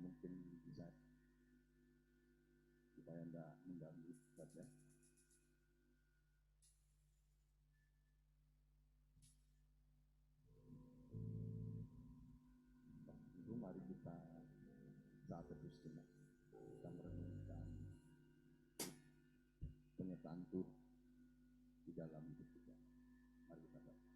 mungkin bisa supaya tidak mengganggu saja. Ibu, mari kita saat teduh sejenak, kita merenungkan penyertaan Tuhan di dalam hidup kita. Mari kita baca.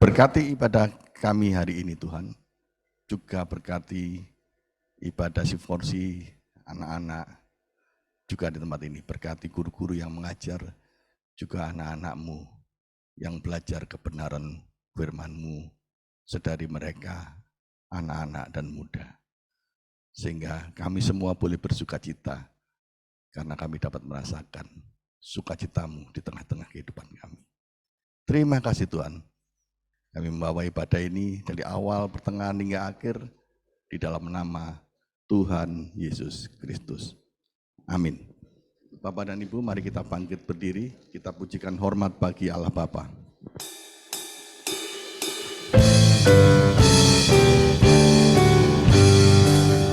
Berkati ibadah kami hari ini Tuhan, juga berkati ibadah siforsi anak-anak juga di tempat ini. Berkati guru-guru yang mengajar, juga anak-anak-Mu yang belajar kebenaran firman-Mu, sedari mereka anak-anak dan muda. Sehingga kami semua boleh bersuka cita, karena kami dapat merasakan sukacita-Mu di tengah-tengah kehidupan kami. Terima kasih Tuhan. Kami membawa ibadah ini dari awal, pertengahan hingga akhir di dalam nama Tuhan Yesus Kristus. Amin. Bapak dan Ibu, mari kita bangkit berdiri, kita pujikan hormat bagi Allah Bapa.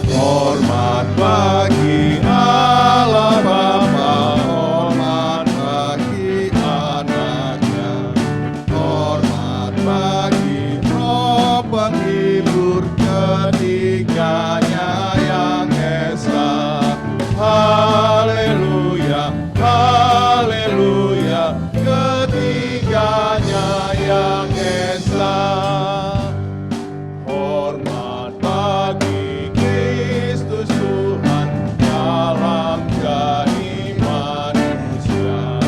Hormat bagi Allah Bapa, hormat bagi anaknya, hormat bagi Roh penghibur ketiganya yang esa. Haleluya, haleluya, ketiganya yang esa. Hormat bagi Kristus Tuhan dalam jadi manusia.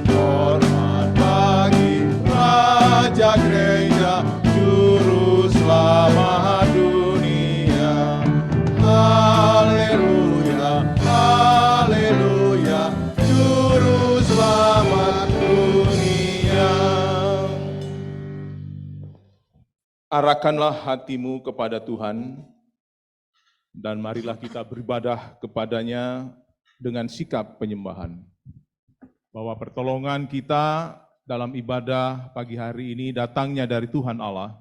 Hormat bagi Raja Gereja, Juru Selamat dunia. Haleluya, haleluya, Juru Selamat dunia. Arahkanlah hatimu kepada Tuhan, dan marilah kita beribadah kepadanya dengan sikap penyembahan. Bahwa pertolongan kita dalam ibadah pagi hari ini datangnya dari Tuhan Allah,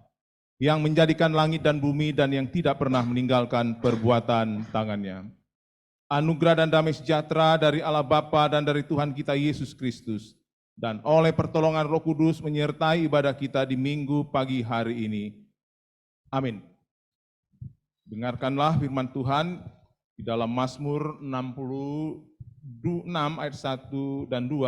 yang menjadikan langit dan bumi dan yang tidak pernah meninggalkan perbuatan tangannya. Anugerah dan damai sejahtera dari Allah Bapa dan dari Tuhan kita Yesus Kristus, dan oleh pertolongan Roh Kudus menyertai ibadah kita di minggu pagi hari ini. Amin. Dengarkanlah firman Tuhan di dalam Mazmur 66 ayat 1 dan 2.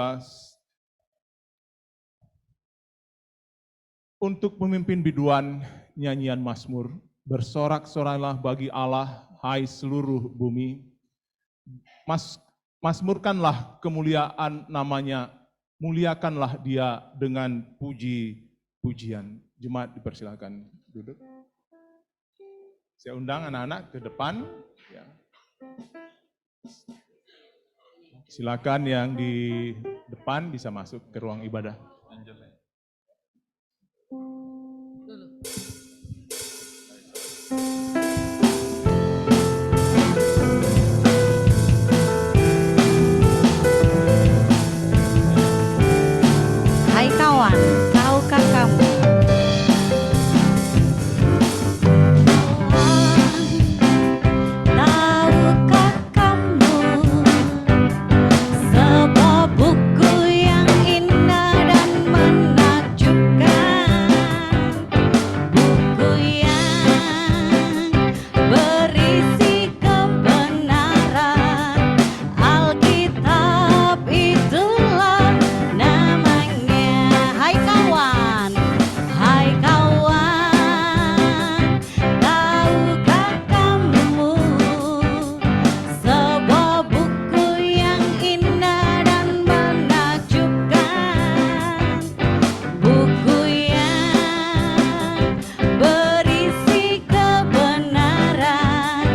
untuk memimpin biduan nyanyian Mazmur, bersorak-sorai bagi Allah, hai seluruh bumi. Mazmurkanlah kemuliaan namanya, muliakanlah dia dengan puji-pujian. Jemaat dipersilakan duduk. Saya undang anak-anak ke depan. Ya. Silakan yang di depan bisa masuk ke ruang ibadah. Hai kawan, tahukah kamu? Tahukah kamu sebuah buku yang indah dan menakjubkan, buku yang berisi kebenaran, Alkitab itulah namanya. Hai kawan, tahukah kamu sebuah buku yang indah dan menakjubkan, buku yang berisi kebenaran,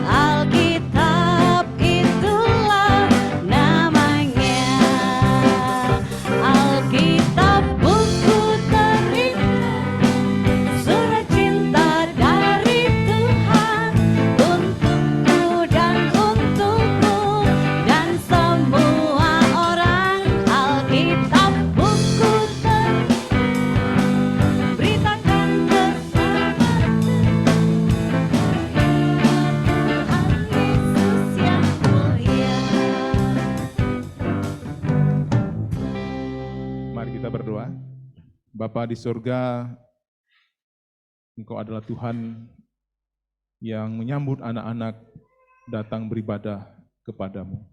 Alkitab itulah namanya. Alkitab buku terindah, surat cinta dari Tuhan untukku dan untukmu dan semua orang. Alkitab buku terindah, beritakan keselamatan Tuhan Yesus yang mulia. Mari kita berdoa. Bapa di surga, Engkau adalah Tuhan yang menyambut anak-anak datang beribadah kepadamu.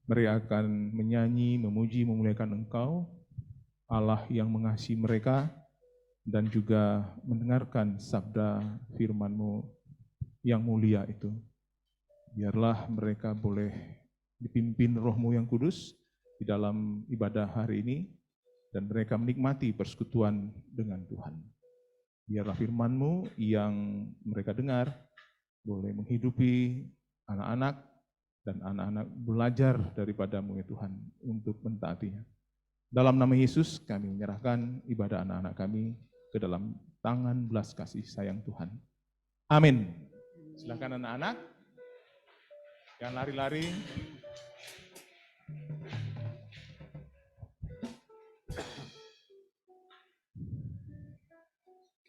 Mereka akan menyanyi, memuji, memuliakan Engkau, Allah yang mengasihi mereka, dan juga mendengarkan sabda firman-Mu yang mulia itu. Biarlah mereka boleh dipimpin Roh-Mu yang kudus di dalam ibadah hari ini, dan mereka menikmati persekutuan dengan Tuhan. Biarlah firman-Mu yang mereka dengar boleh menghidupi anak-anak, dan anak-anak belajar daripada-Mu ya Tuhan untuk mentaatinya. Dalam nama Yesus kami menyerahkan ibadah anak-anak kami ke dalam tangan belas kasih sayang Tuhan. Amin. Silakan anak-anak, jangan lari-lari.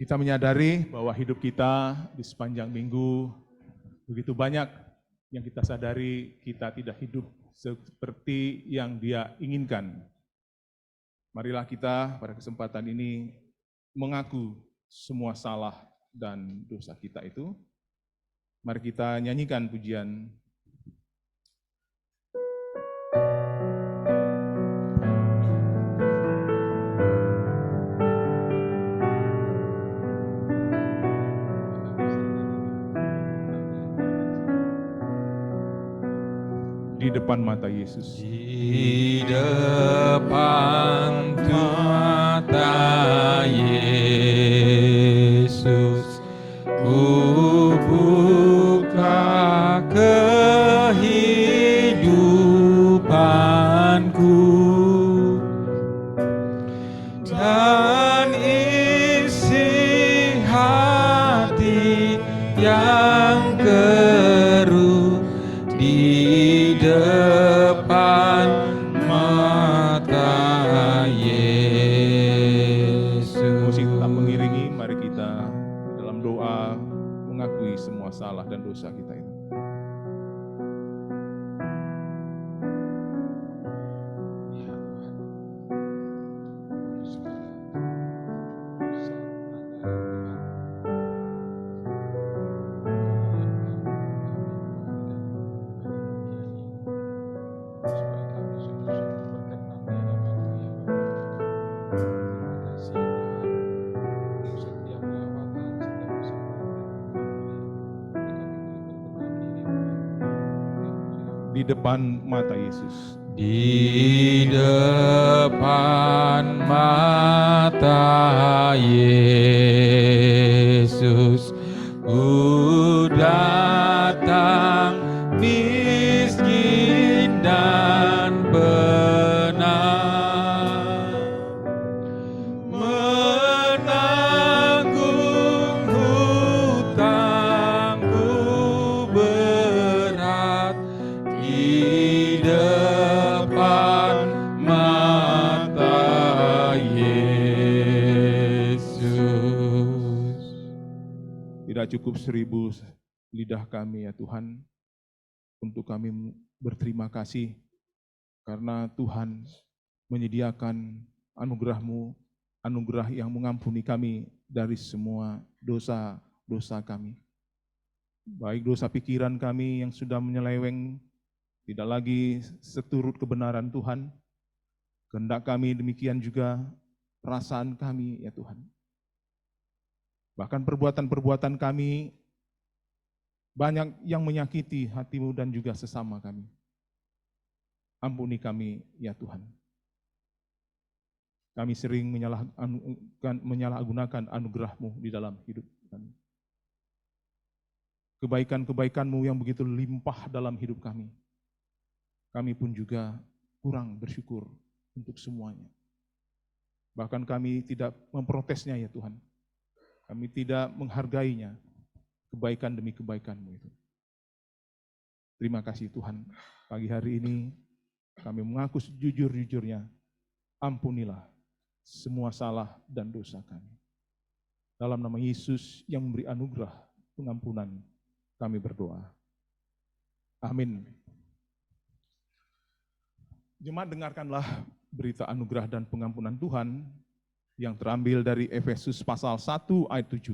Kita menyadari bahwa hidup kita di sepanjang minggu begitu banyak yang kita sadari kita tidak hidup seperti yang Dia inginkan. Marilah kita pada kesempatan ini mengaku semua salah dan dosa kita itu. Mari kita nyanyikan pujian. Di depan mata Yesus. Di depan mata Yesus, ku buka kehidupanku dan isi hati yang keruh di depan mata Yesus. Musik tetap mengiringi, mari kita dalam doa mengakui semua salah dan dosa kita itu. di depan mata Yesus. Di depan mata Yesus, ku datang miskin dan benar, menanggung hutangku berat di depan mata Yesus. Tidak cukup 1000 lidah kami ya Tuhan, untuk kami berterima kasih karena Tuhan menyediakan anugerah-Mu, anugerah yang mengampuni kami dari semua dosa-dosa kami. Baik dosa pikiran kami yang sudah menyeleweng, tidak lagi seturut kebenaran Tuhan. Kehendak kami demikian juga perasaan kami ya Tuhan. Bahkan perbuatan-perbuatan kami banyak yang menyakiti hati-Mu dan juga sesama kami. Ampuni kami ya Tuhan. Kami sering menyalahgunakan anugerah-Mu di dalam hidup kami. Kebaikan-kebaikan-Mu yang begitu limpah dalam hidup kami. Kami pun juga kurang bersyukur untuk semuanya. Bahkan kami tidak memprotesnya ya Tuhan. Kami tidak menghargainya, kebaikan demi kebaikan-Mu itu. Terima kasih Tuhan, pagi hari ini kami mengaku sejujur-jujurnya, ampunilah semua salah dan dosa kami. Dalam nama Yesus yang memberi anugerah pengampunan, kami berdoa. Amin. Jemaat, dengarkanlah berita anugerah dan pengampunan Tuhan yang terambil dari Efesus pasal 1 ayat 7.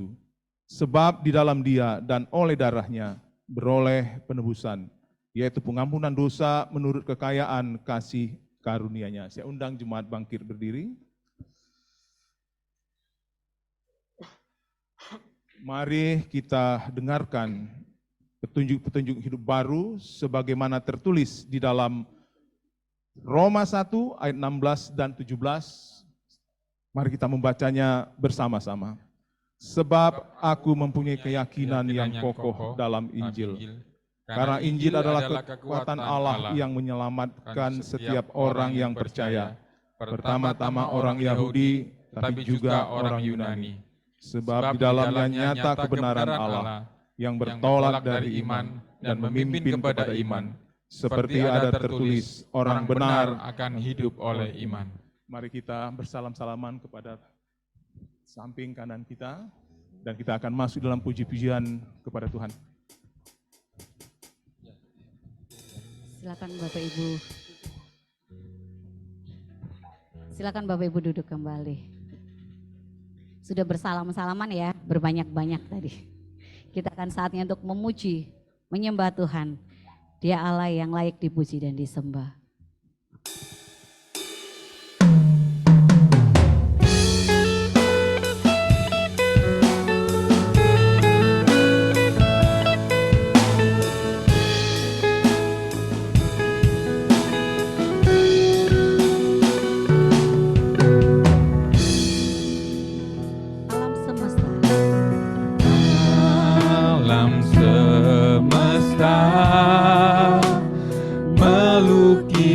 Sebab di dalam Dia dan oleh darahnya beroleh penebusan, yaitu pengampunan dosa menurut kekayaan kasih karunia-Nya. Saya undang jemaat bangkit berdiri. Mari kita dengarkan petunjuk-petunjuk hidup baru sebagaimana tertulis di dalam Roma 1 ayat 16 dan 17. Mari kita membacanya bersama-sama. Sebab aku mempunyai keyakinan yang kokoh dalam Injil. Karena Injil adalah kekuatan Allah yang menyelamatkan setiap orang yang percaya. Pertama-tama orang Yahudi, tapi juga orang Yunani. Sebab di dalamnya nyata kebenaran Allah yang bertolak dari iman dan memimpin kepada iman. Seperti ada tertulis, orang benar akan hidup oleh iman. Mari kita bersalam-salaman kepada samping kanan kita, dan kita akan masuk dalam puji-pujian kepada Tuhan. Silakan Bapak Ibu. Silakan Bapak Ibu duduk kembali. Sudah bersalam-salaman ya, berbanyak-banyak tadi. Kita akan saatnya untuk memuji, menyembah Tuhan. Dia Allah yang layak dipuji dan disembah. Alam semesta melukis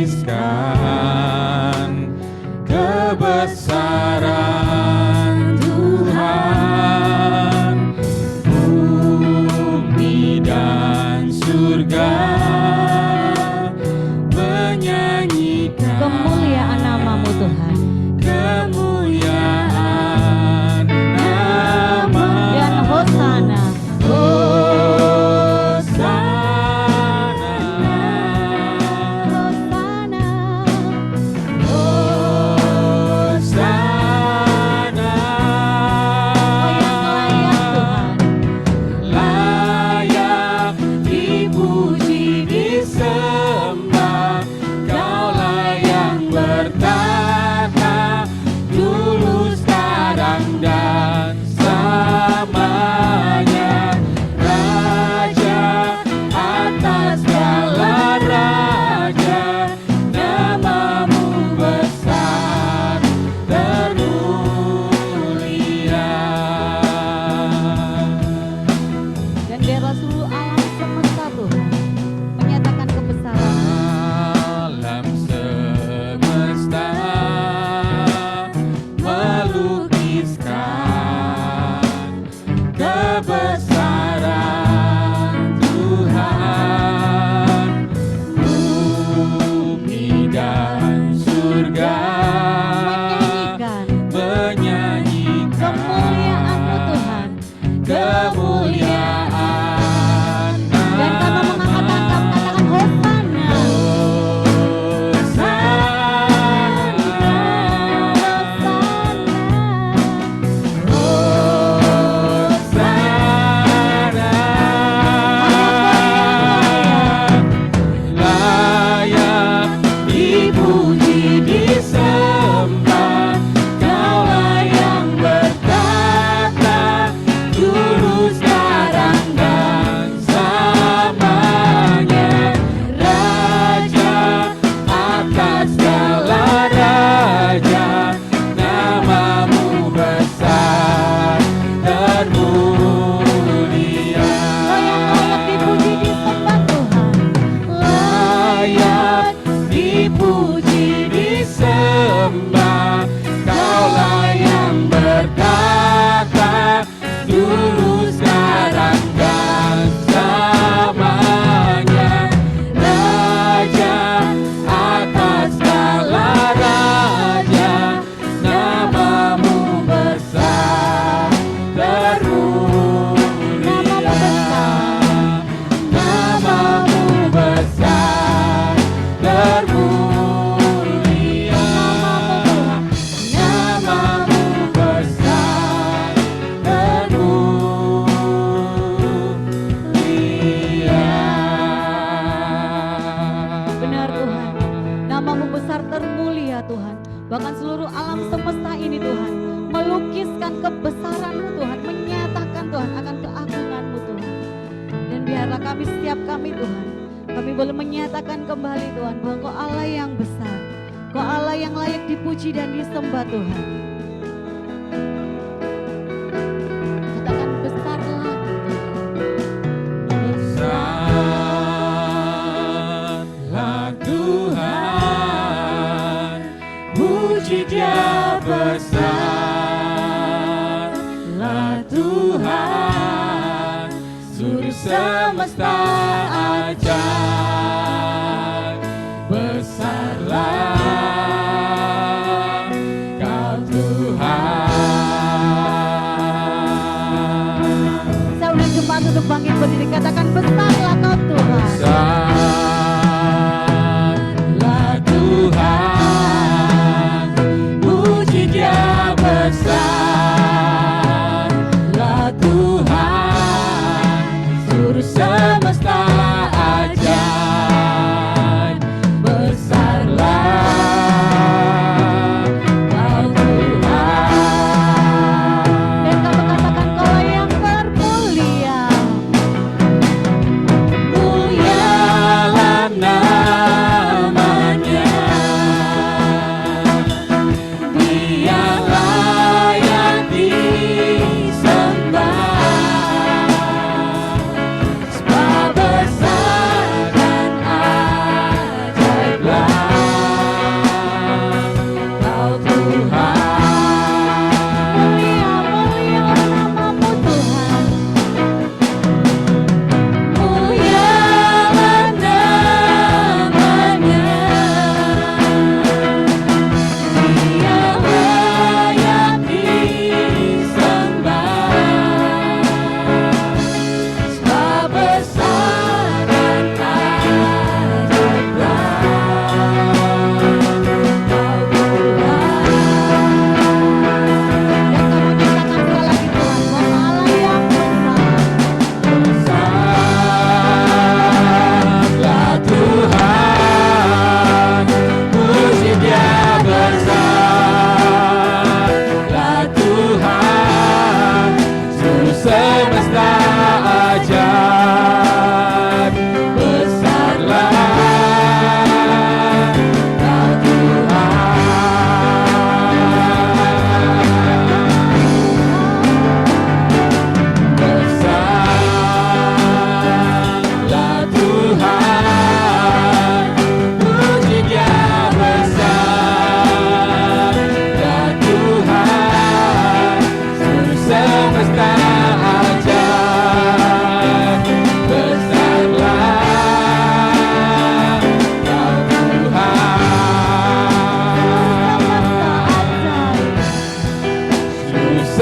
menyanyikan kemuliaan-Mu Tuhan. kemuliaan. Dan kami mengangkat kami katakan Hosana. Layak dipuji disembah, Kaulah yang bertata dulu sekarang dan selamanya. Raja atas segala raja, namamu besar termulia. Layak dipuji disembah Tuhan. Layak dipuji disembah, Kaulah yang bertata dulu sekarang dan selamanya. Raja atas segala raja, namamu besar termulia. Namamu besar termulia. Namamu besar termulia. Benar Tuhan, namamu besar termulia Tuhan. Bahkan seluruh alam semesta ini Tuhan, melukiskan kebesaran-Mu Tuhan, menyatakan Tuhan akan keagungan-Mu Tuhan. Dan biarlah kami, setiap kami Tuhan, kami boleh menyatakan kembali Tuhan, bahwa Kau Allah yang besar, Kau Allah yang layak dipuji dan disembah Tuhan. Katakan besar lagi Tuhan. Besarlah Tuhan, puji Dia besarlah Tuhan, seluruh semesta ajaib. Besarlah Kau Tuhan. Saya undang jemaat untuk bangkit berdiri, katakan besarlah Kau Tuhan. Besarlah Tuhan, puji Dia besarlah Tuhan, seluruh semesta ajaib. Besarlah Kau Tuhan. Dan kami katakan Kau yang termulia.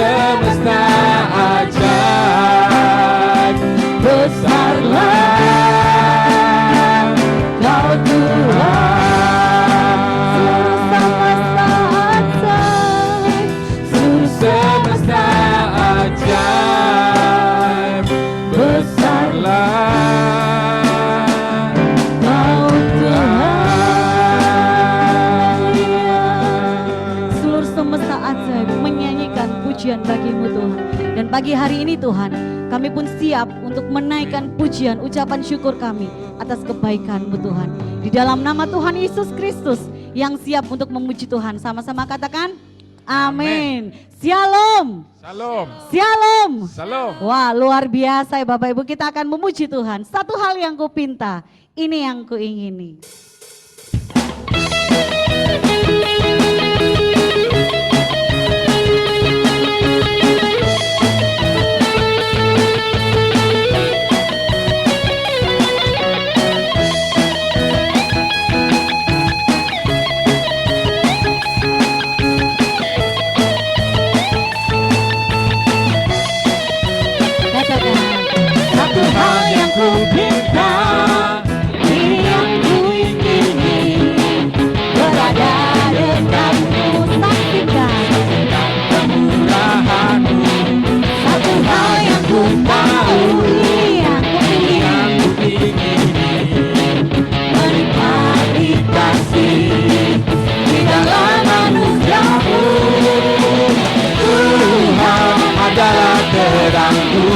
semesta ajaib, besarlah Kau Tuhan. Seluruh semesta ajaib, besarlah Kau Tuhan. Seluruh semesta ajaib menyanyikan pujian bagi-Mu Tuhan. Dan pagi hari ini Tuhan, kami pun siap untuk menaikkan pujian, ucapan syukur kami atas kebaikan-Mu Tuhan. Di dalam nama Tuhan Yesus Kristus yang siap untuk memuji Tuhan. Sama-sama katakan, amin. Shalom. Shalom. Shalom. Shalom. Wah, luar biasa ya Bapak Ibu, kita akan memuji Tuhan. Satu hal yang kupinta, ini yang kuingini. Satu hal yang ku pinta, ini yang ku ingini, berada dekatmu, saksikan kemurahan-Mu. Satu hal yang ku tahu, ini yang ku ingini, menikmati kasih di dalam anugerah-Mu. Tuhan adalah terangku,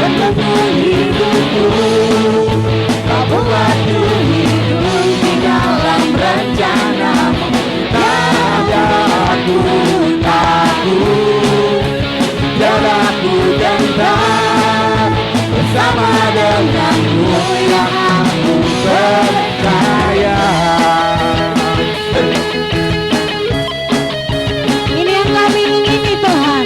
penuntun hidupku. Kau buatku hidup di dalam rencana-Mu. Tiada aku takut, tiada aku gentar, bersama denganmu yang aku percaya. Ini yang kami ingini Tuhan,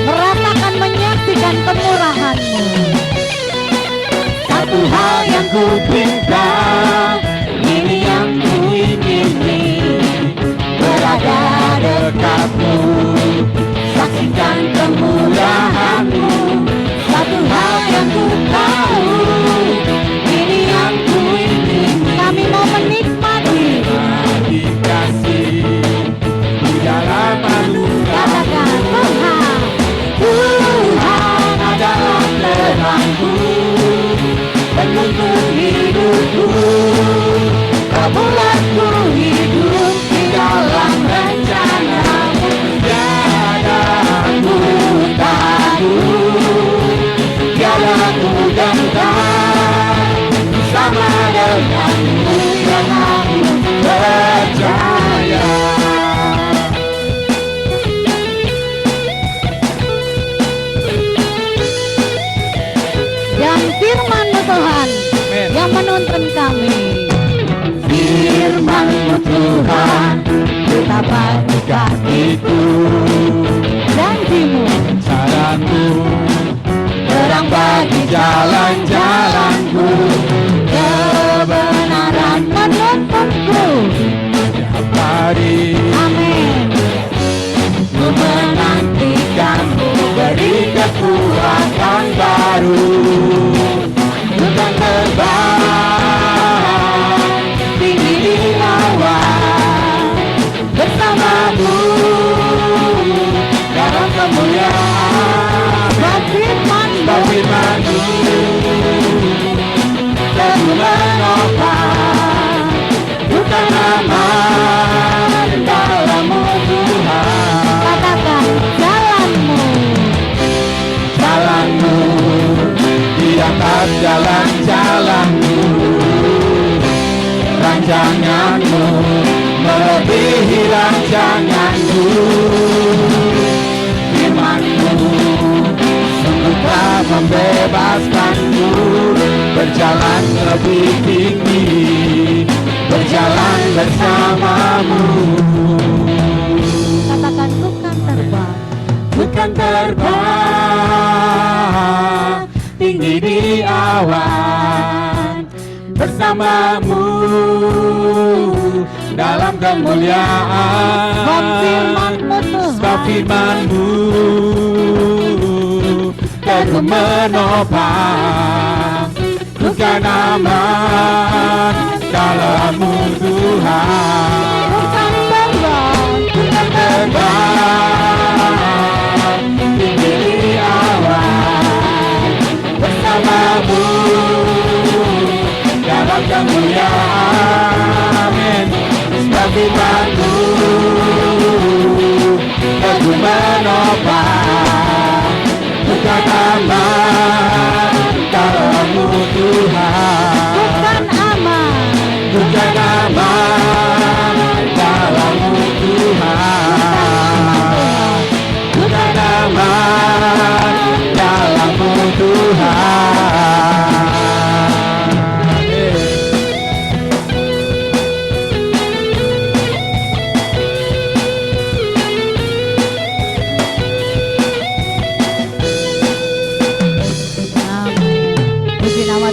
merasakan menyaksikan kemurahan-Mu. Satu hal yang ku pinta, ini yang ku ingini, berada dekatmu, saksikan kemurahan-Mu. Satu hal yang ku tahu, ini yang ku ingini, Kami mau menikmati. menikmati kasih di dalam anugerah. Katakan Tuhan, Tuhan adalah terangku, penuntun hidupku. Kau buatku hidup di dalam rencana-Mu. Tiada aku takut, tiada aku gentar, bersama denganmu yang aku percaya. dan firman-Mu Tuhan yang menuntun kami. Firman-Mu Tuhan, betapa dekat itu. Janji-Mu Saranmu, terang bagi jalan-jalanku. Kebenaran menuntunku. setiap hari, Amin. ku menantikan-Mu, beri kekuatan baru. Ku kan terbang tinggi di awan, bersama-Mu dalam kemuliaan. Firman-Mu teguh menopang, bukan aman dalam-Mu Tuhan. Katakan jalan-Mu. Jalan-Mu di atas jalan-jalan-Mu, rancangan-Mu melebihi rancanganku. Firman-Mu sungguh telah membebaskanku, berjalan lebih tinggi, berjalan bersama-Mu. Katakan bukan terbang. Bukan terbang tinggi di awan, bersama-Mu dalam kemuliaan. Firman-Mu Tuhan. Sebab firman-Mu teguh menopang, bukan aman dalam-Mu Tuhan. Bukan terbang tinggi di awan, bersama-Mu dalam kemuliaan. Amin. Sebab firman-Mu teguh menopang, bukan aman dalam-Mu Tuhan. Bukan aman dalam-Mu Tuhan. Bukan aman dalam-Mu Tuhan.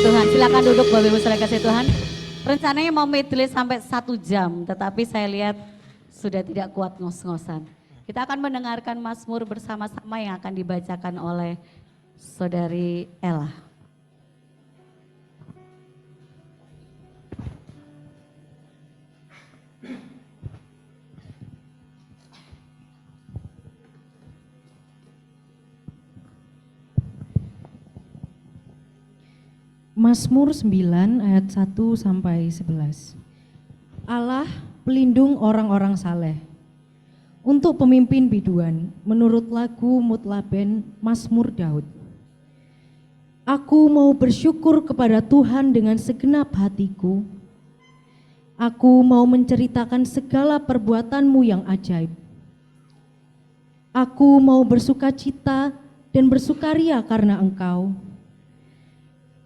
Tuhan, silakan duduk Bapak Ibu saudara kasih Tuhan. Rencananya mau medley sampai 1 jam, tetapi saya lihat sudah tidak kuat ngos-ngosan. Kita akan mendengarkan Mazmur bersama-sama yang akan dibacakan oleh Saudari Ella. Mazmur 9 ayat 1 sampai 11. Allah pelindung orang-orang saleh. Untuk pemimpin biduan, menurut lagu Mutlaben Mazmur Daud. Aku mau bersyukur kepada Tuhan dengan segenap hatiku. Aku mau menceritakan segala perbuatan-Mu yang ajaib. Aku mau bersukacita dan bersukaria karena Engkau.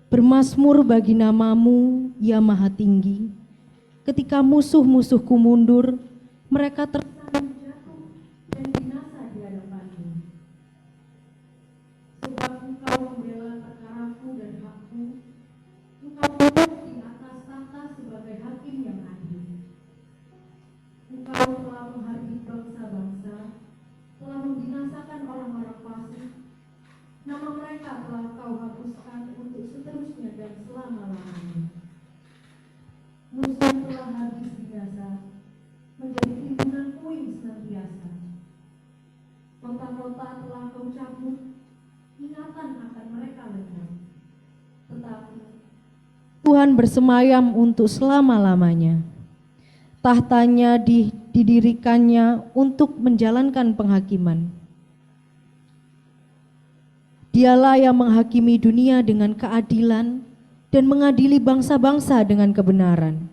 Bermazmur bagi nama-Mu, ya Maha Tinggi. Ketika musuh-musuhku mundur, mereka tersandung jatuh dan binasa di hadapan-Mu. Sebab Engkau membela perkaraku dan hakku, Engkau duduk di atas tahta sebagai hakim yang adil. Engkau telah menghargai bangsa-bangsa, telah membinasakan orang-orang fasik. Nama mereka telah Kau hapuskan untuk seterusnya dan selama-lamanya. Musuh telah habis binasa, menjadi timbunan puing senantiasa. Kota-kota telah Kau cabut, ingatan akan mereka lenyap. Tetapi Tuhan bersemayam untuk selama-lamanya. Tahtanya didirikannya untuk menjalankan penghakiman. Dialah yang menghakimi dunia dengan keadilan dan mengadili bangsa-bangsa dengan kebenaran.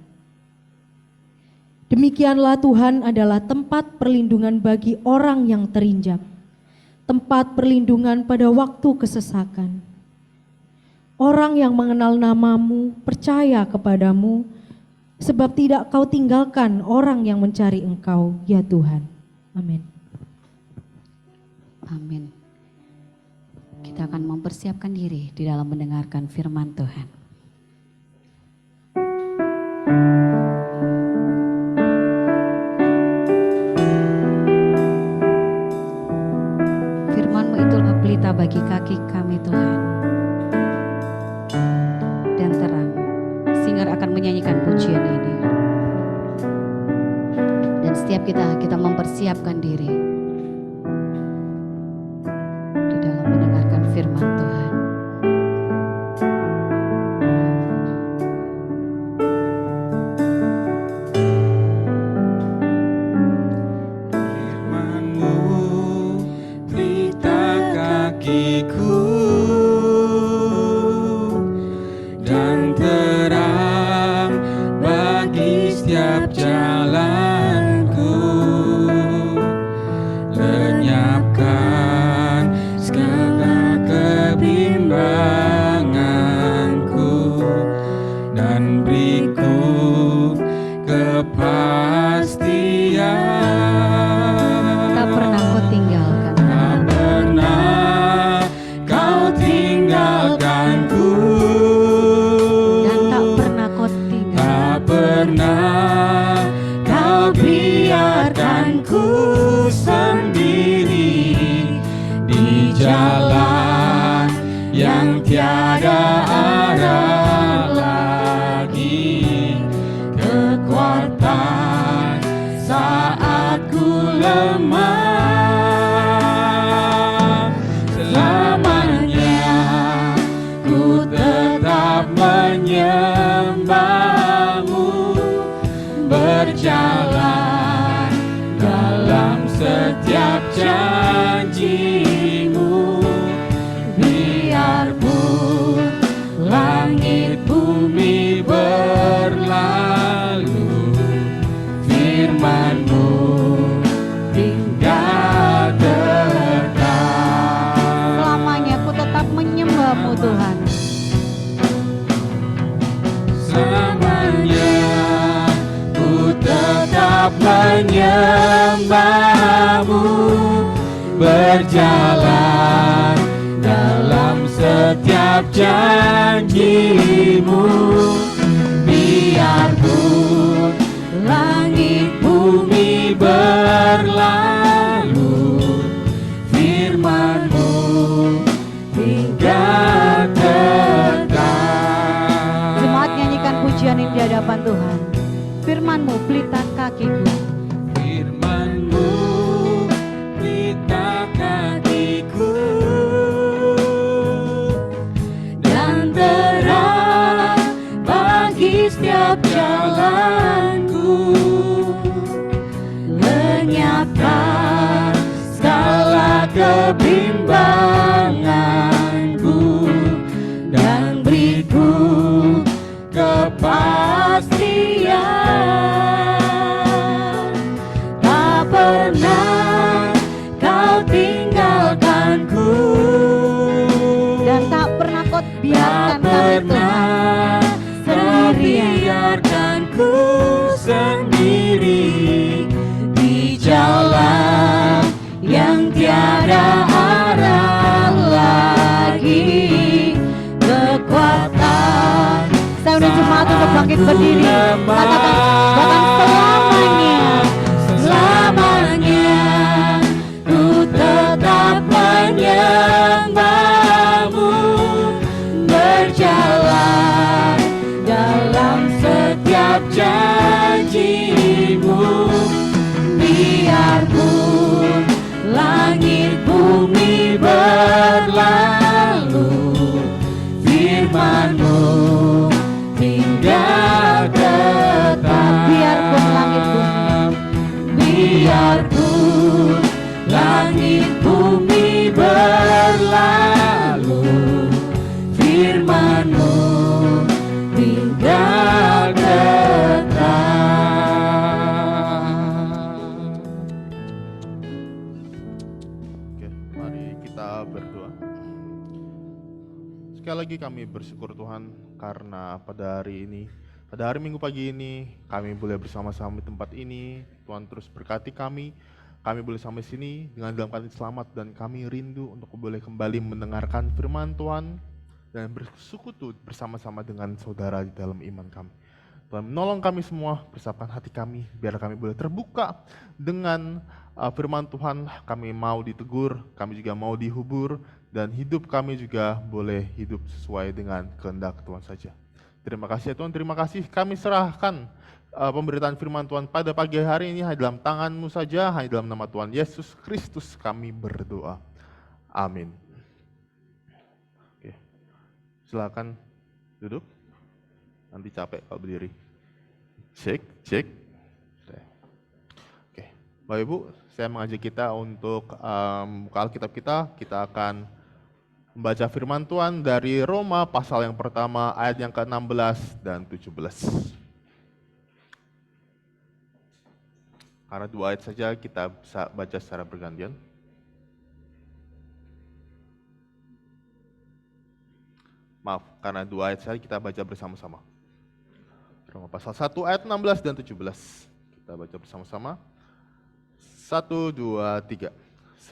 Demikianlah Tuhan adalah tempat perlindungan bagi orang yang terinjak, tempat perlindungan pada waktu kesesakan. Orang yang mengenal nama-Mu percaya kepada-Mu, sebab tidak Kau tinggalkan orang yang mencari Engkau, ya Tuhan. Amin. Amin. Kita akan mempersiapkan diri di dalam mendengarkan firman Tuhan. Firman-Mu itulah pelita bagi kaki kami Tuhan. Dan terang, singer akan menyanyikan pujian ini. Dan setiap kita mempersiapkan diri di dalam mendengarkan firman Tuhan. Firman-Mu pelita kakiku dan terang bagi setiap jalanku. Lenyapkan segala kebimbanganku dan beriku kepastian. Tak pernah Kau tinggalkan. Tak pernah Kau tinggalkanku. Dan tak pernah Kau tinggal. Tak pernah Kau biarkanku sendiri. berjalan dalam setiap janji-Mu. Biarpun langit bumi berlalu, firman-Mu hingga kekal. Jemaat nyanyikan pujian ini di hadapan Tuhan. Firman-Mu pelita kakiku. Firman-Mu pelita kakiku dan terang bagi setiap jalanku. Lenyapkan segala kebimbanganku dan beriku kepastian. Tak pernah Kau tinggalkanku Dan tak pernah Kau tak biarkan kami Tuhan pernah Kau biarkanku sendiri di jalan yang tiada arah lagi. Kekuatan Saya undang jemaat untuk bangkit berdiri. Katakan selamanya. selamanya ku tetap menyembah-Mu, berjalan dalam setiap janji-Mu. Biarpun langit bumi berlalu, firman-Mu hingga tetap. Biarpun langit bumi, biarpun langit bumi berlalu, firman-Mu hingga kekal. Oke, mari kita berdoa. Sekali lagi kami bersyukur Tuhan karena pada hari ini, pada hari Minggu pagi ini, kami boleh bersama-sama di tempat ini. Tuhan terus berkati kami boleh sampai sini dengan dalam keadaan selamat, dan kami rindu untuk boleh kembali mendengarkan firman Tuhan dan bersekutu bersama-sama dengan saudara di dalam iman kami. Tuhan menolong kami semua, persiapkan hati kami, biar kami boleh terbuka dengan firman Tuhan. Kami mau ditegur, kami juga mau dihibur, dan hidup kami juga boleh hidup sesuai dengan kehendak Tuhan saja. Terima kasih ya Tuhan, terima kasih. Kami serahkan pemberitaan firman Tuhan pada pagi hari ini hanya dalam tangan-Mu saja, hanya dalam nama Tuhan Yesus Kristus kami berdoa. Amin. Oke. Silakan duduk. Nanti capek kalau berdiri. Cek. Oke. Bapak Ibu, saya mengajak kita untuk buka Alkitab kita. Kita akan membaca firman Tuhan dari Roma pasal yang pertama ayat yang ke-16 dan 17. Karena 2 ayat saja kita bisa baca secara bergantian. Maaf, karena 2 ayat saja kita baca bersama-sama. Roma pasal 1 ayat 16 dan 17. Kita baca bersama-sama. 1, 2, 3.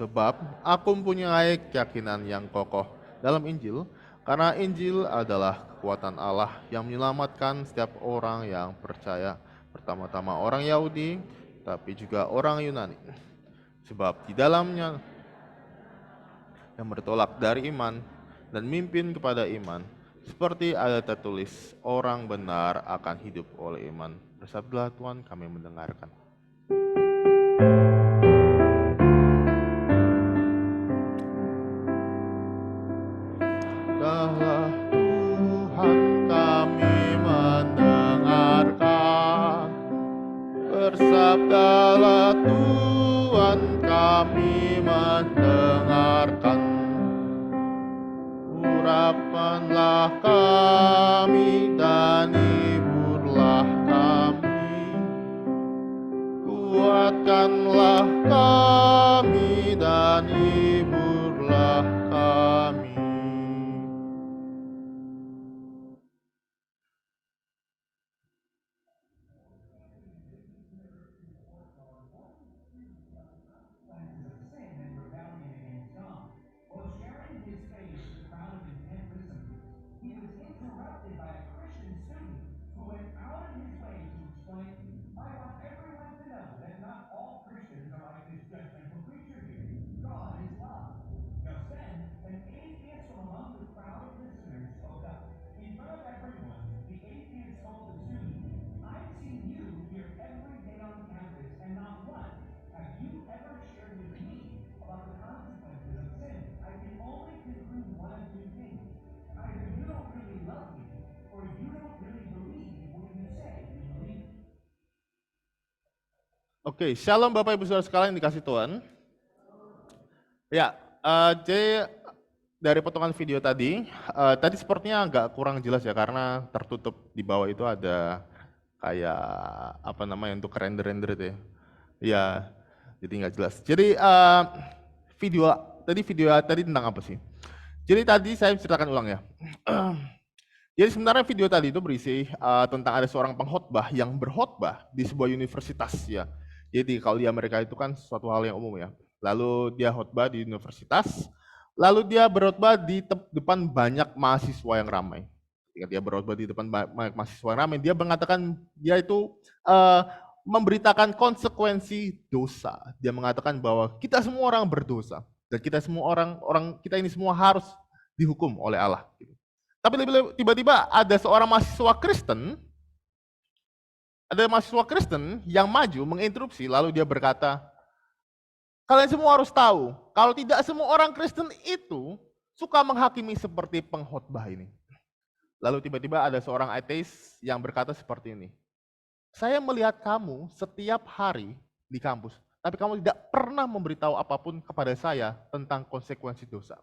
Sebab aku mempunyai keyakinan yang kokoh dalam Injil, karena Injil adalah kekuatan Allah yang menyelamatkan setiap orang yang percaya, pertama-tama orang Yahudi, tapi juga orang Yunani. Sebab di dalamnya yang bertolak dari iman dan mimpin kepada iman, seperti ada tertulis, orang benar akan hidup oleh iman. Bersabdalah Tuhan, kami mendengarkan. Bersabdalah Tuhan, kami mendengarkan. Bersabdalah Tuhan, kami mendengarkan. Urapanlah kami dan hiburlah kami. Kuatkanlah kami dan hiburlah kami. Oke, shalom Bapak Ibu Saudara sekalian dikasih Tuhan. Ya, jadi dari potongan video tadi sepertinya agak kurang jelas ya karena tertutup di bawah itu ada kayak apa namanya untuk render-render itu ya. Ya, jadi nggak jelas. Jadi video tadi tentang apa sih? Jadi tadi saya ceritakan ulang ya. Jadi sebenarnya video tadi itu berisi tentang ada seorang pengkhotbah yang berkhotbah di sebuah universitas ya. Jadi kalau di Amerika itu kan suatu hal yang umum ya. Lalu dia khotbah di universitas, lalu dia berkhotbah di depan banyak mahasiswa yang ramai. Ketika dia berkhotbah di depan banyak mahasiswa yang ramai, dia mengatakan dia itu memberitakan konsekuensi dosa. Dia mengatakan bahwa kita semua orang berdosa dan kita semua kita ini semua harus dihukum oleh Allah. Tapi tiba-tiba ada seorang mahasiswa Kristen yang maju menginterupsi, lalu dia berkata, kalian semua harus tahu, kalau tidak semua orang Kristen itu suka menghakimi seperti pengkhotbah ini. Lalu tiba-tiba ada seorang ateis yang berkata seperti ini, saya melihat kamu setiap hari di kampus, tapi kamu tidak pernah memberitahu apapun kepada saya tentang konsekuensi dosa.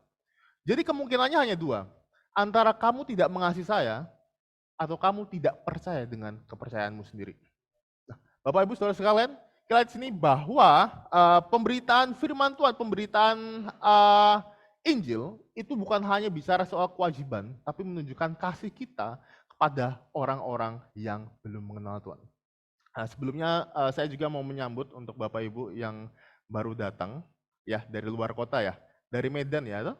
Jadi kemungkinannya hanya dua, antara kamu tidak mengasihi saya, atau kamu tidak percaya dengan kepercayaanmu sendiri. Nah, Bapak Ibu Saudara sekalian, kita lihat sini bahwa pemberitaan firman Tuhan, pemberitaan Injil itu bukan hanya bicara soal kewajiban, tapi menunjukkan kasih kita kepada orang-orang yang belum mengenal Tuhan. Nah, sebelumnya saya juga mau menyambut untuk Bapak Ibu yang baru datang ya dari luar kota ya, dari Medan ya, toh?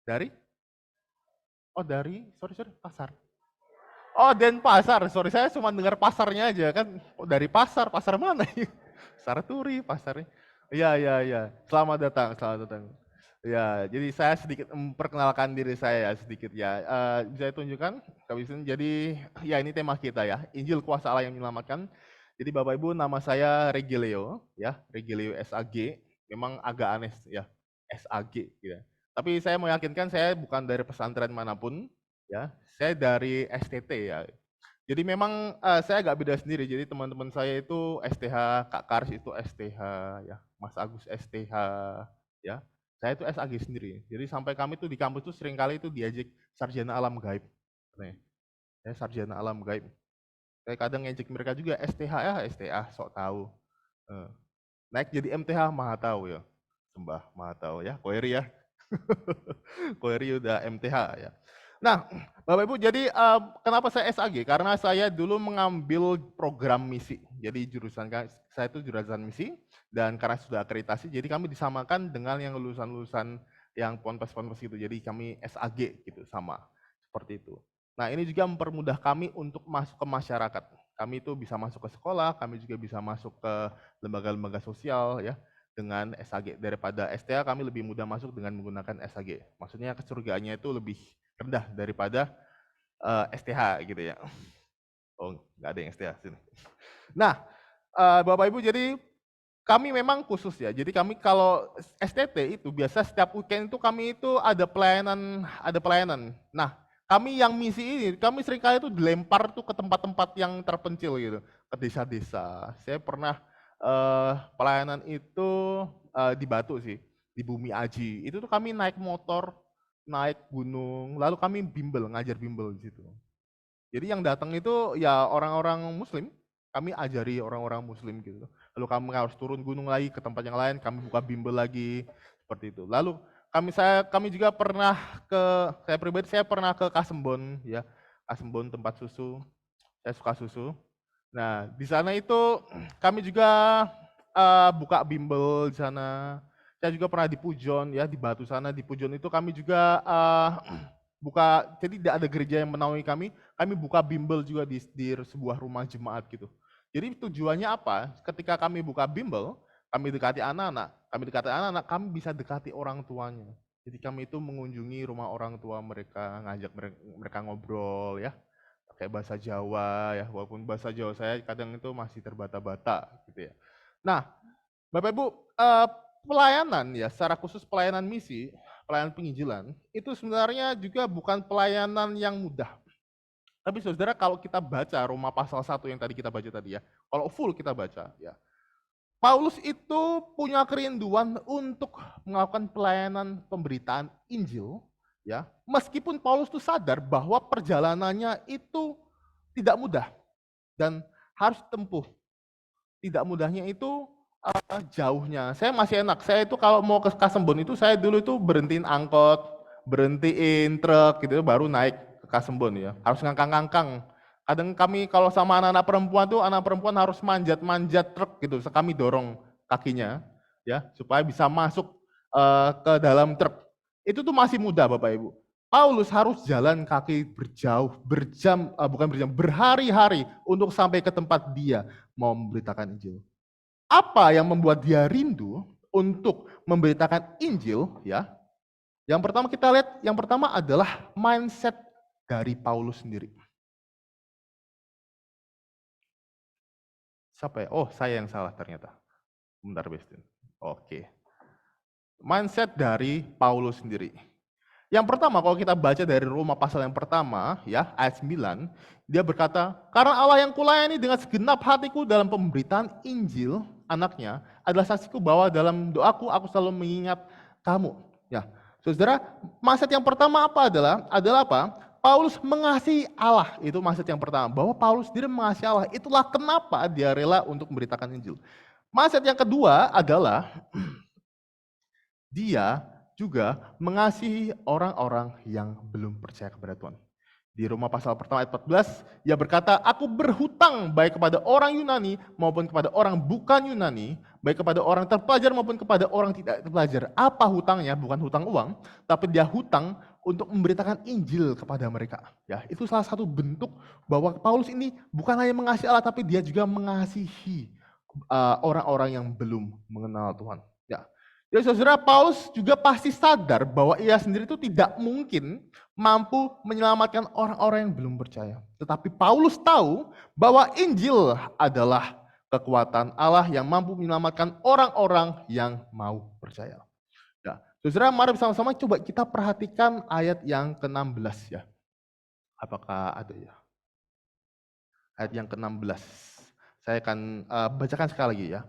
Dari pasar. Oh, Denpasar. Sorry, saya cuma dengar pasarnya aja kan. Oh, dari pasar mana? Pasar Turi, pasarnya. Iya. Selamat datang. Ya, jadi saya sedikit memperkenalkan diri saya sedikit ya. Bisa tunjukkan, jadi ya ini tema kita ya, Injil Kuasa Allah yang menyelamatkan. Jadi Bapak Ibu, nama saya Regileo ya, Regileo SAG. Memang agak aneh ya, SAG gitu. Tapi saya mau yakinkan saya bukan dari pesantren manapun, ya. Saya dari STT ya. Jadi memang saya agak beda sendiri. Jadi teman-teman saya itu STH, Kak Kars itu STH, ya, Mas Agus STH, ya. Saya itu SAG sendiri. Jadi sampai kami tuh di kampus tuh seringkali itu diajak sarjana alam gaib. Nih, saya sarjana alam gaib. Saya kadang ngejek mereka juga STH ya, STA sok tahu. Naik jadi MTH maha tahu ya. Sembah maha tahu ya, Koeri ya. Koeri udah MTH ya. Nah, Bapak Ibu, jadi kenapa saya SAG? Karena saya dulu mengambil program misi. Jadi saya itu jurusan misi, dan karena sudah akreditasi, jadi kami disamakan dengan yang lulusan-lulusan yang ponpes-ponpes gitu. Jadi kami SAG gitu, sama seperti itu. Nah, ini juga mempermudah kami untuk masuk ke masyarakat. Kami itu bisa masuk ke sekolah, kami juga bisa masuk ke lembaga-lembaga sosial ya. Dengan SAG, daripada STA kami lebih mudah masuk dengan menggunakan SAG. Maksudnya kesurgaannya itu lebih rendah daripada STH gitu ya. Oh, nggak ada yang STH sini. Nah, Bapak Ibu, jadi kami memang khusus ya. Jadi kami kalau STT itu biasa setiap weekend itu kami itu ada pelayanan. Nah, kami yang misi ini, kami seringkali itu dilempar tuh ke tempat-tempat yang terpencil gitu, ke desa-desa. Saya pernah pelayanan itu di Batu sih, di Bumi Aji. Itu tuh kami naik motor, naik gunung, lalu kami ngajar bimbel di situ. Jadi yang datang itu ya orang-orang Muslim, kami ajari orang-orang Muslim gitu. Lalu kami harus turun gunung lagi ke tempat yang lain, kami buka bimbel lagi seperti itu. Lalu kami juga pernah saya pernah ke Kasembon ya, Kasembon tempat susu. Saya suka susu. Nah, di sana itu kami juga buka bimbel di sana. Saya juga pernah di Pujon ya, di Batu sana. Di Pujon itu kami juga jadi tidak ada gereja yang menaungi kami buka bimbel juga di sebuah rumah jemaat gitu. Jadi tujuannya apa? Ketika kami buka bimbel, kami dekati anak-anak, kami bisa dekati orang tuanya. Jadi kami itu mengunjungi rumah orang tua mereka, ngajak mereka ngobrol ya. Kayak bahasa Jawa ya, walaupun bahasa Jawa saya kadang itu masih terbata-bata gitu ya. Nah, Bapak Ibu, pelayanan ya, secara khusus pelayanan misi, pelayanan penginjilan, itu sebenarnya juga bukan pelayanan yang mudah. Tapi saudara kalau kita baca Roma pasal 1 yang tadi kita baca tadi ya, kalau full kita baca ya, Paulus itu punya kerinduan untuk melakukan pelayanan pemberitaan Injil, ya. Meskipun Paulus itu sadar bahwa perjalanannya itu tidak mudah dan harus tempuh. Tidak mudahnya itu jauhnya. Saya masih enak. Saya itu kalau mau ke Kasembon itu saya dulu itu berhentiin angkot, berhentiin truk gitu baru naik ke Kasembon ya. Harus ngangkang-ngangkang. Kadang kami kalau sama anak-anak perempuan tuh anak perempuan harus manjat-manjat truk gitu. Kami dorong kakinya ya supaya bisa masuk ke dalam truk. Itu tuh masih mudah Bapak Ibu. Paulus harus jalan kaki berhari-hari untuk sampai ke tempat dia mau memberitakan Injil. Apa yang membuat dia rindu untuk memberitakan Injil ya? Yang pertama kita lihat, yang pertama adalah mindset dari Paulus sendiri. Siapa ya? Oh, saya yang salah ternyata. Bentar, Bestin. Oke. Mindset dari Paulus sendiri. Yang pertama, kalau kita baca dari Roma pasal yang pertama, ya ayat 9, dia berkata, karena Allah yang kulayani dengan segenap hatiku dalam pemberitaan Injil anaknya adalah saksiku bahwa dalam doaku aku selalu mengingat kamu. Ya, saudara, mindset yang pertama apa adalah apa? Paulus mengasihi Allah, itu mindset yang pertama. Bahwa Paulus sendiri mengasihi Allah, itulah kenapa dia rela untuk memberitakan Injil. Mindset yang kedua adalah dia juga mengasihi orang-orang yang belum percaya kepada Tuhan. Di Roma pasal pertama ayat 14, ia berkata, aku berhutang baik kepada orang Yunani maupun kepada orang bukan Yunani, baik kepada orang terpelajar maupun kepada orang tidak terpelajar. Apa hutangnya? Bukan hutang uang, tapi dia hutang untuk memberitakan Injil kepada mereka. Ya, itu salah satu bentuk bahwa Paulus ini bukan hanya mengasihi Allah, tapi dia juga mengasihi orang-orang yang belum mengenal Tuhan. Ya. Jadi saudara, Paulus juga pasti sadar bahwa ia sendiri itu tidak mungkin mampu menyelamatkan orang-orang yang belum percaya. Tetapi Paulus tahu bahwa Injil adalah kekuatan Allah yang mampu menyelamatkan orang-orang yang mau percaya. Ya. Saudara, mari bersama-sama coba kita perhatikan ayat yang ke-16 ya. Apakah ada ya? Ayat yang ke-16. Saya akan bacakan sekali lagi ya.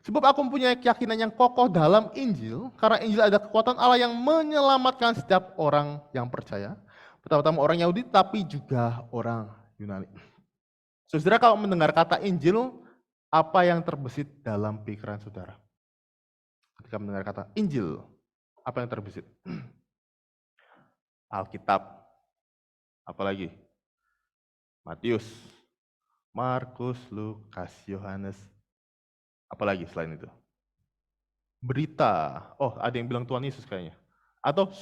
Sebab aku mempunyai keyakinan yang kokoh dalam Injil, karena Injil ada kekuatan Allah yang menyelamatkan setiap orang yang percaya, pertama-tama orang Yahudi, tapi juga orang Yunani. Saudara, kalau mendengar kata Injil, apa yang terbesit dalam pikiran saudara? Ketika mendengar kata Injil, apa yang terbesit? Alkitab, apalagi? Matius, Markus, Lukas, Yohanes, apalagi selain itu? Berita. Oh, ada yang bilang Tuhan Yesus kayaknya. Atau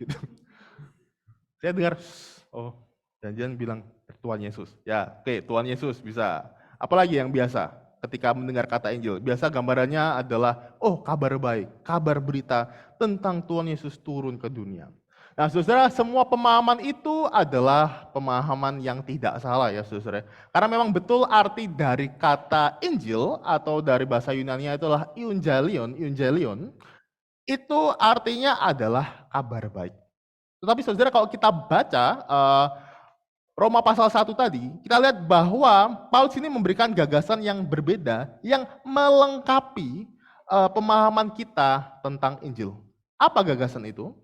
gitu. Saya dengar oh, jangan bilang Tuhan Yesus. Ya, oke, Tuhan Yesus bisa. Apalagi yang biasa ketika mendengar kata Injil? Biasa gambarannya adalah oh, kabar baik, kabar berita tentang Tuhan Yesus turun ke dunia. Nah, saudara, semua pemahaman itu adalah pemahaman yang tidak salah ya, saudara. Karena memang betul arti dari kata Injil atau dari bahasa Yunani itulah Evangelion, itu artinya adalah kabar baik. Tetapi saudara, kalau kita baca Roma pasal 1 tadi, kita lihat bahwa Paulus ini memberikan gagasan yang berbeda, yang melengkapi pemahaman kita tentang Injil. Apa gagasan itu?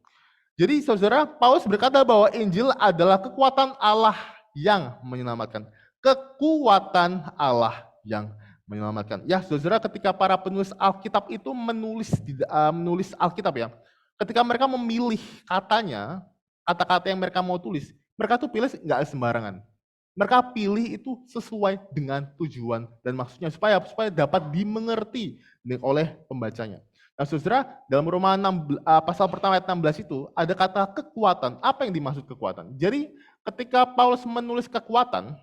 Jadi saudara, Paulus berkata bahwa Injil adalah kekuatan Allah yang menyelamatkan. Kekuatan Allah yang menyelamatkan. Ya saudara, ketika para penulis Alkitab itu menulis Alkitab ya, ketika mereka memilih katanya, kata-kata yang mereka mau tulis, mereka tuh pilih nggak sembarangan. Mereka pilih itu sesuai dengan tujuan dan maksudnya supaya dapat dimengerti oleh pembacanya. Nah saudara, dalam Roma 6, pasal pertama ayat 16 itu ada kata kekuatan. Apa yang dimaksud kekuatan? Jadi ketika Paulus menulis kekuatan,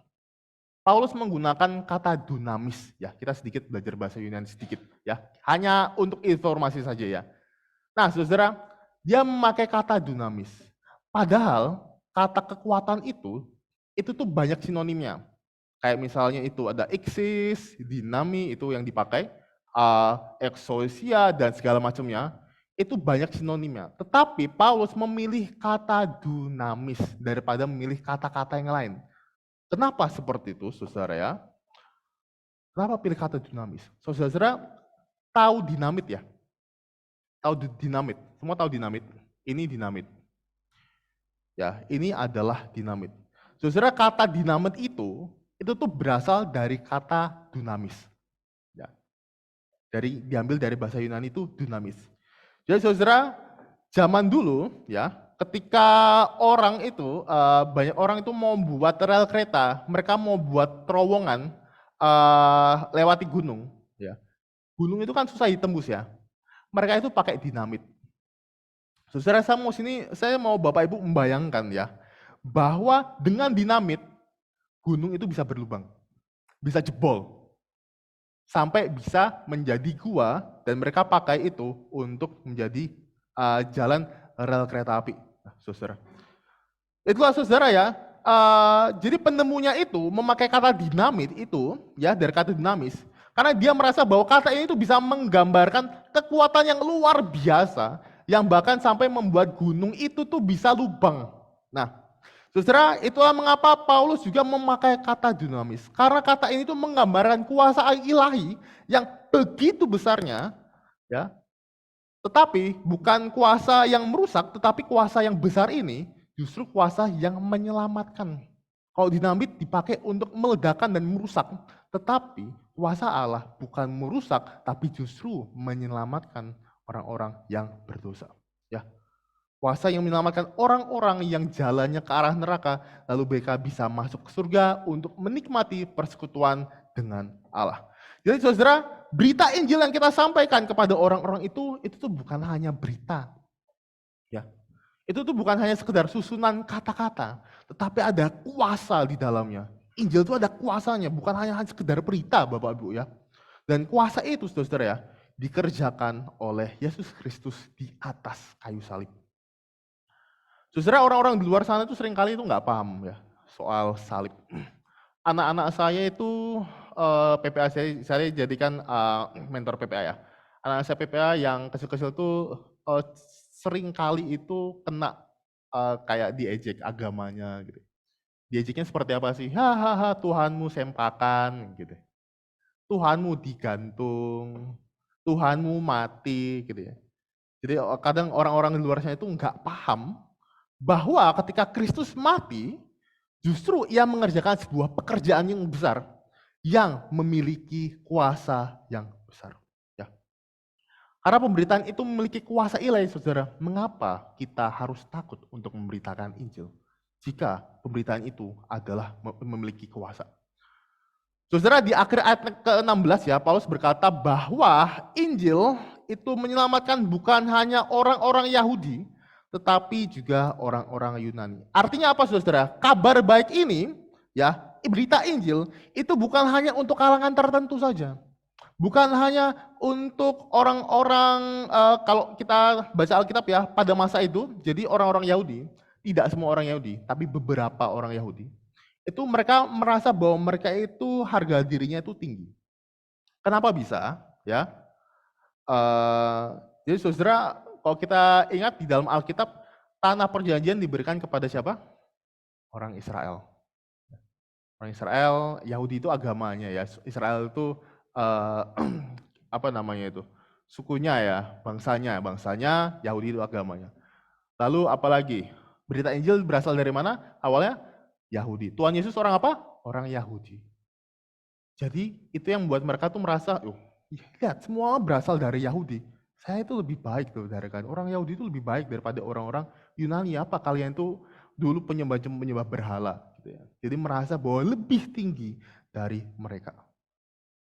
Paulus menggunakan kata dunamis. Ya, kita sedikit belajar bahasa Yunani sedikit ya. Hanya untuk informasi saja ya. Nah saudara, dia memakai kata dunamis. Padahal kata kekuatan itu tuh banyak sinonimnya. Kayak misalnya itu ada eksis, dinami itu yang dipakai. Exousia dan segala macamnya, itu banyak sinonimnya. Tetapi Paulus memilih kata dunamis daripada memilih kata-kata yang lain. Kenapa seperti itu, saudara ya? Kenapa pilih kata dinamis? Saudara tahu dinamit ya? Tahu dinamit? Semua tahu dinamit? Ini dinamit. Ya, ini adalah dinamit. Saudara, kata dinamit itu tuh berasal dari kata dunamis. Ya. Diambil dari bahasa Yunani itu dunamis. Jadi saudara, zaman dulu ya, ketika orang itu banyak orang itu mau buat rel kereta, mereka mau buat terowongan lewati gunung. Ya. Gunung itu kan susah ditembus ya. Mereka itu pakai dinamit. Saudara, saya mau Bapak Ibu membayangkan ya, bahwa dengan dinamit gunung itu bisa berlubang, bisa jebol, sampai bisa menjadi gua, dan mereka pakai itu untuk menjadi jalan rel kereta api. Nah, saudara, itulah saudara ya. Jadi penemunya itu memakai kata dinamit itu ya, dari kata dinamis, karena dia merasa bahwa kata ini itu bisa menggambarkan kekuatan yang luar biasa, yang bahkan sampai membuat gunung itu tuh bisa lubang. Nah, saudara, itulah mengapa Paulus juga memakai kata dinamis. Karena kata ini tuh menggambarkan kuasa ilahi yang begitu besarnya, ya. Tetapi bukan kuasa yang merusak, tetapi kuasa yang besar ini justru kuasa yang menyelamatkan. Kalau dinamit dipakai untuk meledakan dan merusak, tetapi kuasa Allah bukan merusak, tapi justru menyelamatkan orang-orang yang berdosa. Ya, kuasa yang menyelamatkan orang-orang yang jalannya ke arah neraka, lalu mereka bisa masuk ke surga untuk menikmati persekutuan dengan Allah. Jadi saudara, berita Injil yang kita sampaikan kepada orang-orang itu tuh bukan hanya berita. Ya, itu tuh bukan hanya sekedar susunan kata-kata, tetapi ada kuasa di dalamnya. Injil itu ada kuasanya, bukan hanya sekedar berita, Bapak Ibu ya. Dan kuasa itu, saudara ya, dikerjakan oleh Yesus Kristus di atas kayu salib. Saudara, orang-orang di luar sana itu seringkali itu nggak paham ya soal salib. Anak-anak saya itu PPA saya jadikan mentor PPA ya. Anak saya PPA yang kecil-kecil itu seringkali itu kena kayak diejek agamanya gitu. Diejeknya seperti apa sih? Hahaha, Tuhanmu sempakan gitu. Tuhanmu digantung, Tuhanmu mati gitu ya. Jadi kadang orang-orang di luar sana itu nggak paham bahwa ketika Kristus mati, justru ia mengerjakan sebuah pekerjaan yang besar, yang memiliki kuasa yang besar. Ya. Karena pemberitaan itu memiliki kuasa ilahi, saudara. Mengapa kita harus takut untuk memberitakan Injil? Jika pemberitaan itu adalah memiliki kuasa. Saudara, di akhir ayat ke-16 ya, Paulus berkata bahwa Injil itu menyelamatkan bukan hanya orang-orang Yahudi, tetapi juga orang-orang Yunani. Artinya apa, saudara? Kabar baik ini, ya, berita Injil, itu bukan hanya untuk kalangan tertentu saja. Bukan hanya untuk orang-orang, kalau kita baca Alkitab ya, pada masa itu, jadi orang-orang Yahudi, tidak semua orang Yahudi, tapi beberapa orang Yahudi, itu mereka merasa bahwa mereka itu harga dirinya itu tinggi. Kenapa bisa? Ya, jadi saudara, kalau kita ingat di dalam Alkitab, tanah perjanjian diberikan kepada siapa? Orang Israel. Orang Israel, Yahudi itu agamanya ya. Israel itu apa namanya itu? Sukunya ya, bangsanya, Yahudi itu agamanya. Lalu apalagi? Berita Injil berasal dari mana? Awalnya Yahudi. Tuhan Yesus orang apa? Orang Yahudi. Jadi itu yang membuat mereka tuh merasa, lihat semua berasal dari Yahudi. Saya itu lebih baik tuh dari kalian. Orang Yahudi itu lebih baik daripada orang-orang Yunani. Apa kalian tuh dulu penyembah berhala gitu ya. Jadi merasa bahwa lebih tinggi dari mereka.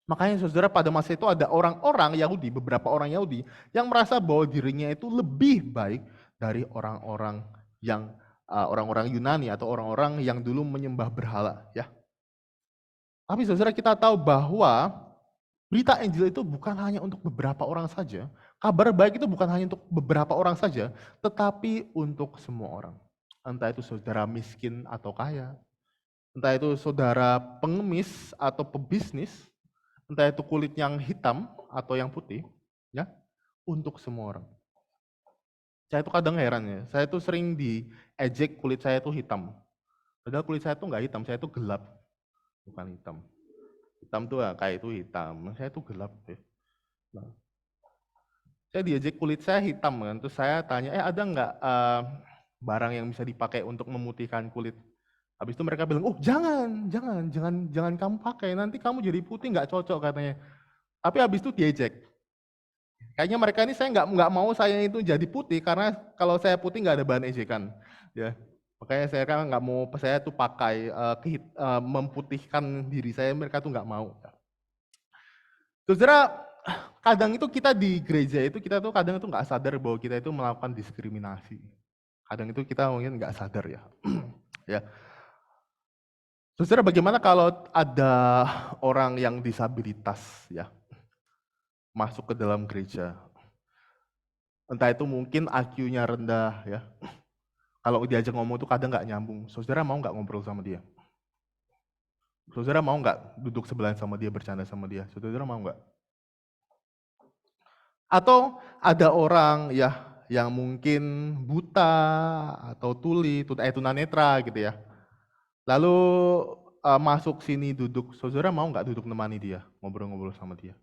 Makanya saudara, pada masa itu ada orang-orang Yahudi, beberapa orang Yahudi yang merasa bahwa dirinya itu lebih baik dari orang-orang yang orang-orang Yunani atau orang-orang yang dulu menyembah berhala ya. Tapi saudara, kita tahu bahwa berita Injil itu bukan hanya untuk beberapa orang saja. Kabar baik itu bukan hanya untuk beberapa orang saja, tetapi untuk semua orang. Entah itu saudara miskin atau kaya, entah itu saudara pengemis atau pebisnis, entah itu kulit yang hitam atau yang putih, ya, untuk semua orang. Saya itu kadang heran ya, saya itu sering diejek kulit saya itu hitam. Padahal kulit saya tuh nggak hitam, saya tuh gelap, bukan hitam. Hitam tuh kayak itu hitam, saya tuh gelap. Ya. Nah, saya diajak kulit saya hitam kan, terus saya tanya, ada nggak barang yang bisa dipakai untuk memutihkan kulit? Habis itu mereka bilang, oh jangan kamu pakai, nanti kamu jadi putih nggak cocok katanya. Tapi habis itu diejek. Kayaknya mereka ini saya nggak mau saya itu jadi putih karena kalau saya putih nggak ada bahan ejekan. Ya, makanya saya kan nggak mau saya tuh pakai memutihkan diri saya, mereka tuh nggak mau. Saudara, kadang itu kita di gereja itu kita tuh kadang itu nggak sadar bahwa kita itu melakukan diskriminasi. Kadang itu kita mungkin nggak sadar ya. Ya. Saudara, bagaimana kalau ada orang yang disabilitas ya masuk ke dalam gereja? Entah itu mungkin IQ-nya rendah ya. Kalau diajak ngomong tuh kadang nggak nyambung. Saudara mau nggak ngobrol sama dia? Saudara mau nggak duduk sebelahan sama dia, bercanda sama dia? Saudara mau nggak? Atau ada orang ya yang mungkin buta atau tuli, tunanetra gitu ya. Lalu masuk sini duduk, saudara mau nggak duduk nemani dia, ngobrol-ngobrol sama dia?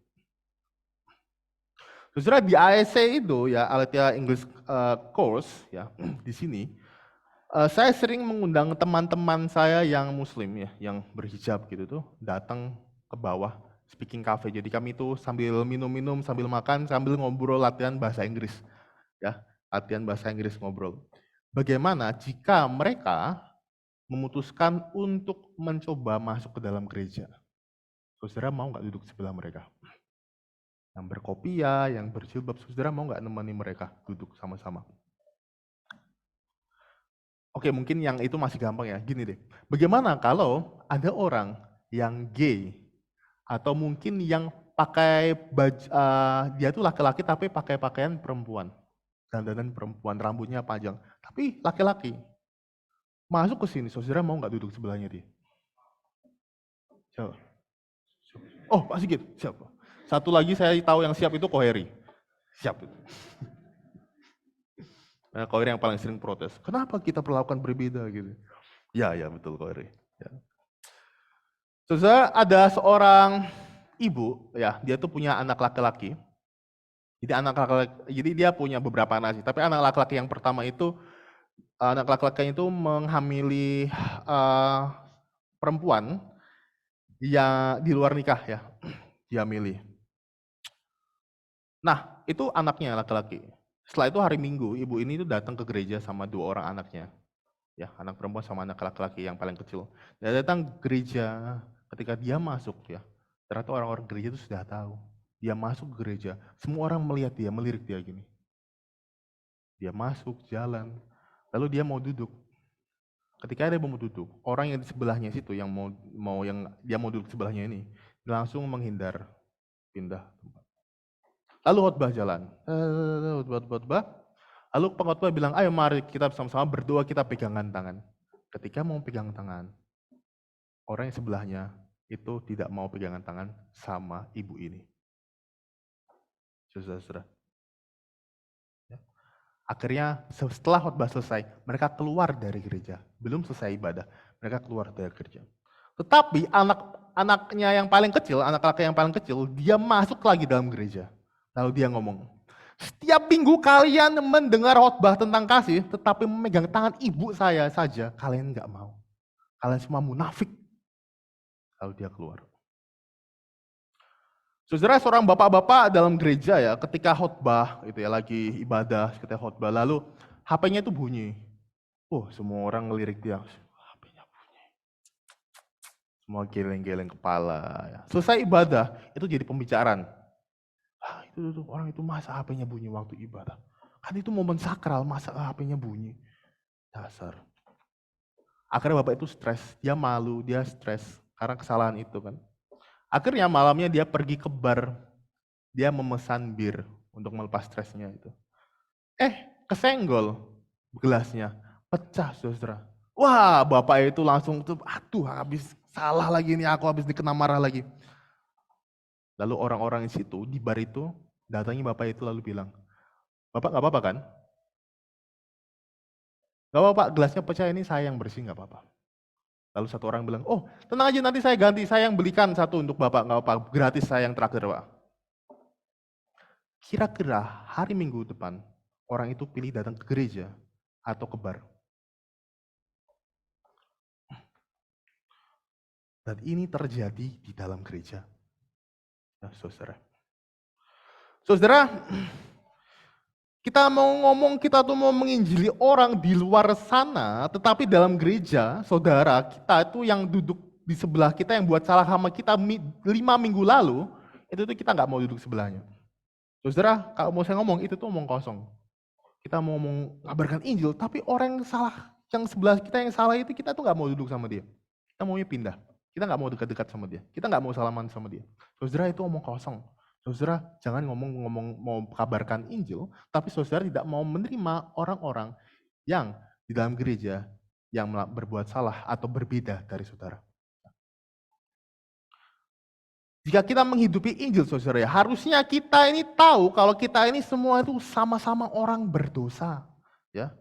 Saudara, di ASC itu ya, Aletheia English Course ya, di sini saya sering mengundang teman-teman saya yang muslim ya, yang berhijab gitu tuh, datang ke bawah speaking cafe. Jadi kami itu sambil minum-minum, sambil makan, sambil ngobrol latihan bahasa Inggris ya, latihan bahasa Inggris ngobrol. Bagaimana jika mereka memutuskan untuk mencoba masuk ke dalam gereja? Saudara mau nggak duduk sebelah mereka? Yang berkopiah, yang berjilbab, saudara mau nggak nemani mereka duduk sama-sama? Oke, mungkin yang itu masih gampang ya. Gini deh, bagaimana kalau ada orang yang gay atau mungkin yang pakai baju, dia tuh laki-laki tapi pakai pakaian perempuan, dandanan perempuan, rambutnya panjang, tapi laki-laki. Masuk ke sini, saudara mau nggak duduk sebelahnya dia? Siapa? Oh, Pak Sigit, siapa? Satu lagi saya tahu yang siap itu Koheri. Siap itu. Nah, Koheri yang paling sering protes. Kenapa kita perlakukan berbeda gitu? Ya betul Koheri. Ya. Saudara, ada seorang ibu, ya, dia tuh punya anak laki-laki. Jadi dia punya beberapa anak sih. Tapi anak laki-laki yang pertama itu anak laki-laki itu menghamili perempuan yang di luar nikah ya, dia milih. Nah, itu anaknya laki-laki. Setelah itu hari Minggu, ibu ini tuh datang ke gereja sama 2 orang anaknya. Ya, anak perempuan sama anak laki-laki yang paling kecil. Dia datang ke gereja, ketika dia masuk ya, ternyata orang-orang gereja itu sudah tahu. Dia masuk ke gereja, semua orang melihat dia, melirik dia gini. Dia masuk, jalan, lalu dia mau duduk. Ketika dia mau duduk, orang yang di sebelahnya situ yang dia mau duduk sebelahnya ini langsung menghindar, pindah tempat. Lalu khotbah jalan, khotbah. Lalu pengkhotbah bilang, ayo mari kita sama-sama berdoa, kita pegangan tangan. Ketika mau pegang tangan, orang yang sebelahnya itu tidak mau pegangan tangan sama ibu ini. Saudara-saudara. Akhirnya setelah khotbah selesai, mereka keluar dari gereja. Belum selesai ibadah, mereka keluar dari gereja. Tetapi anaknya yang paling kecil, anak laki yang paling kecil, dia masuk lagi dalam gereja. Lalu dia ngomong, setiap minggu kalian mendengar khotbah tentang kasih, tetapi memegang tangan ibu saya saja, kalian nggak mau. Kalian semua munafik. Lalu dia keluar. Saudara, seorang bapak-bapak dalam gereja ya, ketika khotbah itu ya, lagi ibadah, ketika khotbah, lalu HP-nya itu bunyi. Semua orang ngelirik dia, HP-nya bunyi. Semua geleng-geleng kepala. Ya. Selesai ibadah, itu jadi pembicaraan. Itu orang itu masa HP-nya bunyi waktu ibadah. Kan itu momen sakral, masa HP-nya bunyi. Dasar. Akhirnya bapak itu stres, dia malu, dia stres karena kesalahan itu kan. Akhirnya malamnya dia pergi ke bar, dia memesan bir untuk melepas stresnya itu. Kesenggol gelasnya, pecah saudara. Wah, bapak itu langsung tuh, habis salah lagi nih, aku habis dikena marah lagi. Lalu orang-orang di situ, di bar itu, datangi bapak itu lalu bilang, Bapak nggak apa-apa kan? Nggak apa-apa, gelasnya pecah ini saya yang bersih nggak apa-apa. Lalu satu orang bilang, oh tenang aja nanti saya ganti, saya yang belikan satu untuk Bapak, nggak apa, gratis saya yang traktir Pak. Kira-kira hari Minggu depan, orang itu pilih datang ke gereja atau ke bar. Dan ini terjadi di dalam gereja. Ya, saudara. Saudara, kita mau ngomong, kita tuh mau menginjili orang di luar sana, tetapi dalam gereja, saudara, kita itu yang duduk di sebelah kita, yang buat salah sama kita 5 minggu lalu, itu tuh kita nggak mau duduk sebelahnya. Saudara, kalau mau saya ngomong, itu tuh omong kosong. Kita mau ngomong kabarkan Injil, tapi orang yang salah, yang sebelah kita yang salah itu, kita tuh nggak mau duduk sama dia. Kita maunya pindah. Kita nggak mau dekat-dekat sama dia. Kita nggak mau salaman sama dia. Saudara, itu omong kosong. Saudara, jangan ngomong mau kabarkan Injil, tapi saudara tidak mau menerima orang-orang yang di dalam gereja yang berbuat salah atau berbeda dari saudara. Jika kita menghidupi Injil, saudara, ya, harusnya kita ini tahu kalau kita ini semua itu sama-sama orang berdosa. Ya.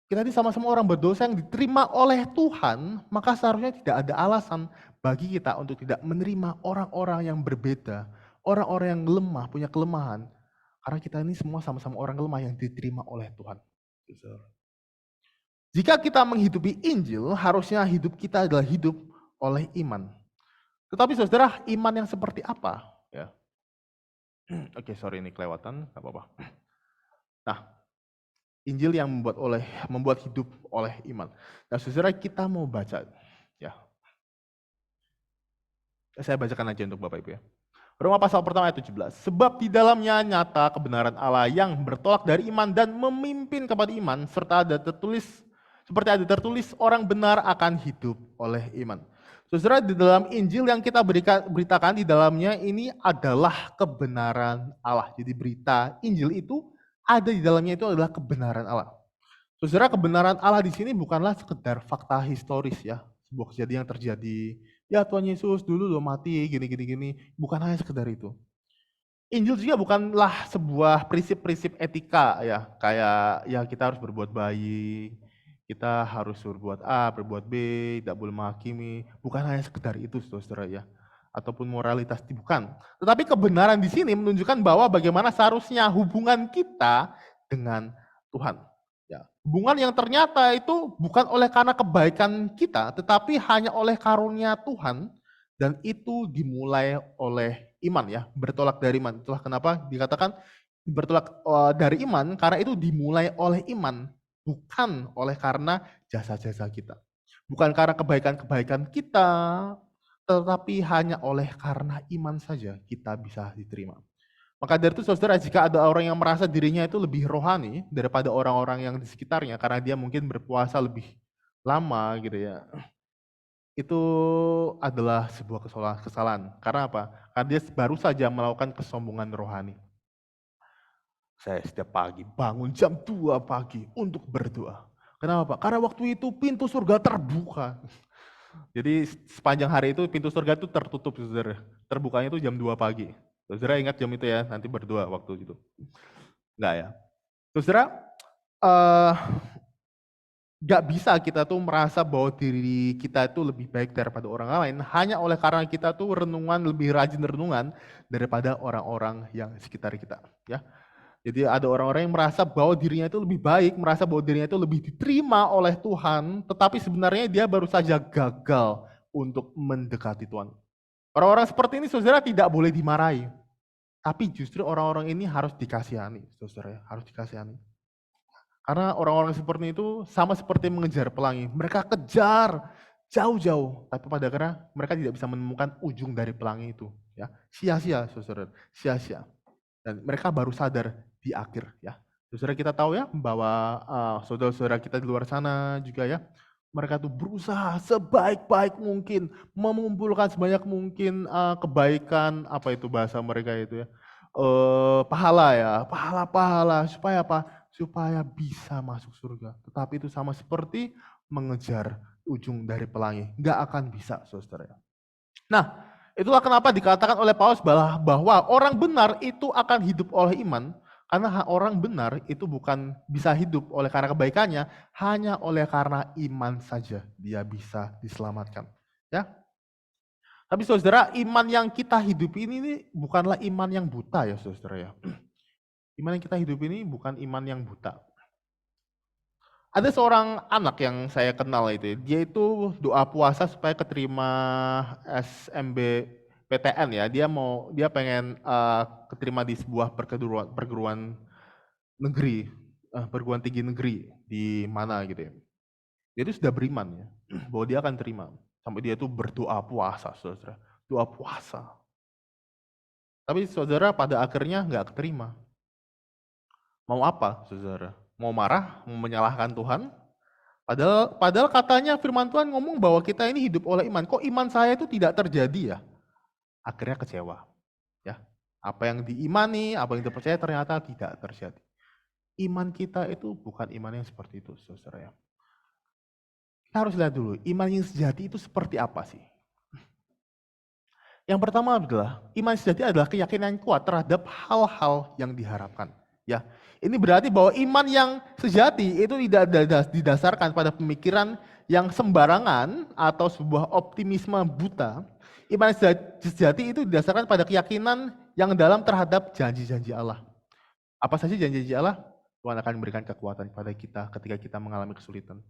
Kita ini sama-sama orang berdosa yang diterima oleh Tuhan, maka seharusnya tidak ada alasan bagi kita untuk tidak menerima orang-orang yang berbeda, orang-orang yang lemah, punya kelemahan. Karena kita ini semua sama-sama orang lemah yang diterima oleh Tuhan. Jika kita menghidupi Injil, harusnya hidup kita adalah hidup oleh iman. Tetapi saudara, iman yang seperti apa? Ya. Oke, sorry ini kelewatan, nggak apa-apa. Nah, Injil yang membuat hidup oleh iman. Nah, saudara, kita mau baca, ya. Saya bacakan aja untuk Bapak Ibu ya. Roma pasal pertama ayat 17. Sebab di dalamnya nyata kebenaran Allah yang bertolak dari iman dan memimpin kepada iman, serta seperti ada tertulis, orang benar akan hidup oleh iman. Saudara, di dalam Injil yang kita beritakan di dalamnya ini adalah kebenaran Allah. Jadi berita Injil itu ada di dalamnya itu adalah kebenaran Allah. Saudara, kebenaran Allah di sini bukanlah sekedar fakta historis ya, sebuah kejadian yang terjadi. Ya Tuhan Yesus dulu loh mati gini. Bukan hanya sekedar itu. Injil juga bukanlah sebuah prinsip-prinsip etika ya, kayak ya kita harus berbuat baik. Kita harus berbuat A, berbuat B, tidak boleh menghakimi. Bukan hanya sekedar itu, saudara ya. Ataupun moralitas, bukan. Tetapi kebenaran di sini menunjukkan bahwa bagaimana seharusnya hubungan kita dengan Tuhan. Ya. Hubungan yang ternyata itu bukan oleh karena kebaikan kita, tetapi hanya oleh karunia Tuhan. Dan itu dimulai oleh iman ya, bertolak dari iman. Itulah kenapa dikatakan bertolak dari iman, karena itu dimulai oleh iman. Bukan oleh karena jasa-jasa kita. Bukan karena kebaikan-kebaikan kita, tetapi hanya oleh karena iman saja kita bisa diterima. Maka dari itu saudara, jika ada orang yang merasa dirinya itu lebih rohani daripada orang-orang yang di sekitarnya, karena dia mungkin berpuasa lebih lama gitu ya, itu adalah sebuah kesalahan. Karena apa? Karena dia baru saja melakukan kesombongan rohani. Saya setiap pagi bangun jam 2 pagi untuk berdoa. Kenapa? Karena waktu itu pintu surga terbuka. Jadi sepanjang hari itu pintu surga itu tertutup, saudara. Terbukanya itu jam 2 pagi. Saudara ingat jam itu ya, nanti berdoa waktu itu. Enggak ya. Saudara, enggak bisa kita tuh merasa bahwa diri kita itu lebih baik daripada orang lain hanya oleh karena kita tuh lebih rajin renungan daripada orang-orang yang sekitar kita, ya. Jadi ada orang-orang yang merasa bahwa dirinya itu lebih baik, merasa bahwa dirinya itu lebih diterima oleh Tuhan, tetapi sebenarnya dia baru saja gagal untuk mendekati Tuhan. Orang-orang seperti ini, saudara, tidak boleh dimarahi. Tapi justru orang-orang ini harus dikasihani, saudara, harus dikasihani. Karena orang-orang seperti itu sama seperti mengejar pelangi. Mereka kejar jauh-jauh, tapi pada akhirnya mereka tidak bisa menemukan ujung dari pelangi itu. Ya, sia-sia, saudara, sia-sia. Dan mereka baru sadar di akhir ya. Saudara, kita tahu ya bahwa saudara-saudara kita di luar sana juga ya, mereka tuh berusaha sebaik-baik mungkin mengumpulkan sebanyak mungkin kebaikan, apa itu bahasa mereka itu ya, pahala ya, pahala-pahala supaya apa? Supaya bisa masuk surga. Tetapi itu sama seperti mengejar ujung dari pelangi, nggak akan bisa, saudara. Nah, itulah kenapa dikatakan oleh Paulus bahwa orang benar itu akan hidup oleh iman. Karena orang benar itu bukan bisa hidup oleh karena kebaikannya, hanya oleh karena iman saja dia bisa diselamatkan. Ya. Tapi saudara, iman yang kita hidup ini bukanlah iman yang buta ya saudara ya. Iman yang kita hidup ini bukan iman yang buta. Ada seorang anak yang saya kenal itu, dia itu doa puasa supaya keterima SMBPTN ya. Dia pengen keterima di sebuah perguruan negeri, perguruan tinggi negeri di mana gitu ya. Dia itu sudah beriman ya, bahwa dia akan terima. Sampai dia itu berdoa puasa, saudara. Doa puasa. Tapi saudara pada akhirnya nggak keterima. Mau apa saudara? Mau marah, mau menyalahkan Tuhan? Padahal katanya firman Tuhan ngomong bahwa kita ini hidup oleh iman. Kok iman saya itu tidak terjadi ya? Akhirnya kecewa. Ya, apa yang diimani, apa yang dipercaya ternyata tidak terjadi. Iman kita itu bukan iman yang seperti itu, saudara ya. Kita harus lihat dulu, iman yang sejati itu seperti apa sih? Yang pertama adalah, iman sejati adalah keyakinan kuat terhadap hal-hal yang diharapkan. Ya, ini berarti bahwa iman yang sejati itu tidak didasarkan pada pemikiran yang sembarangan atau sebuah optimisme buta. Iman sejati itu didasarkan pada keyakinan yang dalam terhadap janji-janji Allah. Apa saja janji-janji Allah? Tuhan akan memberikan kekuatan kepada kita ketika kita mengalami kesulitan.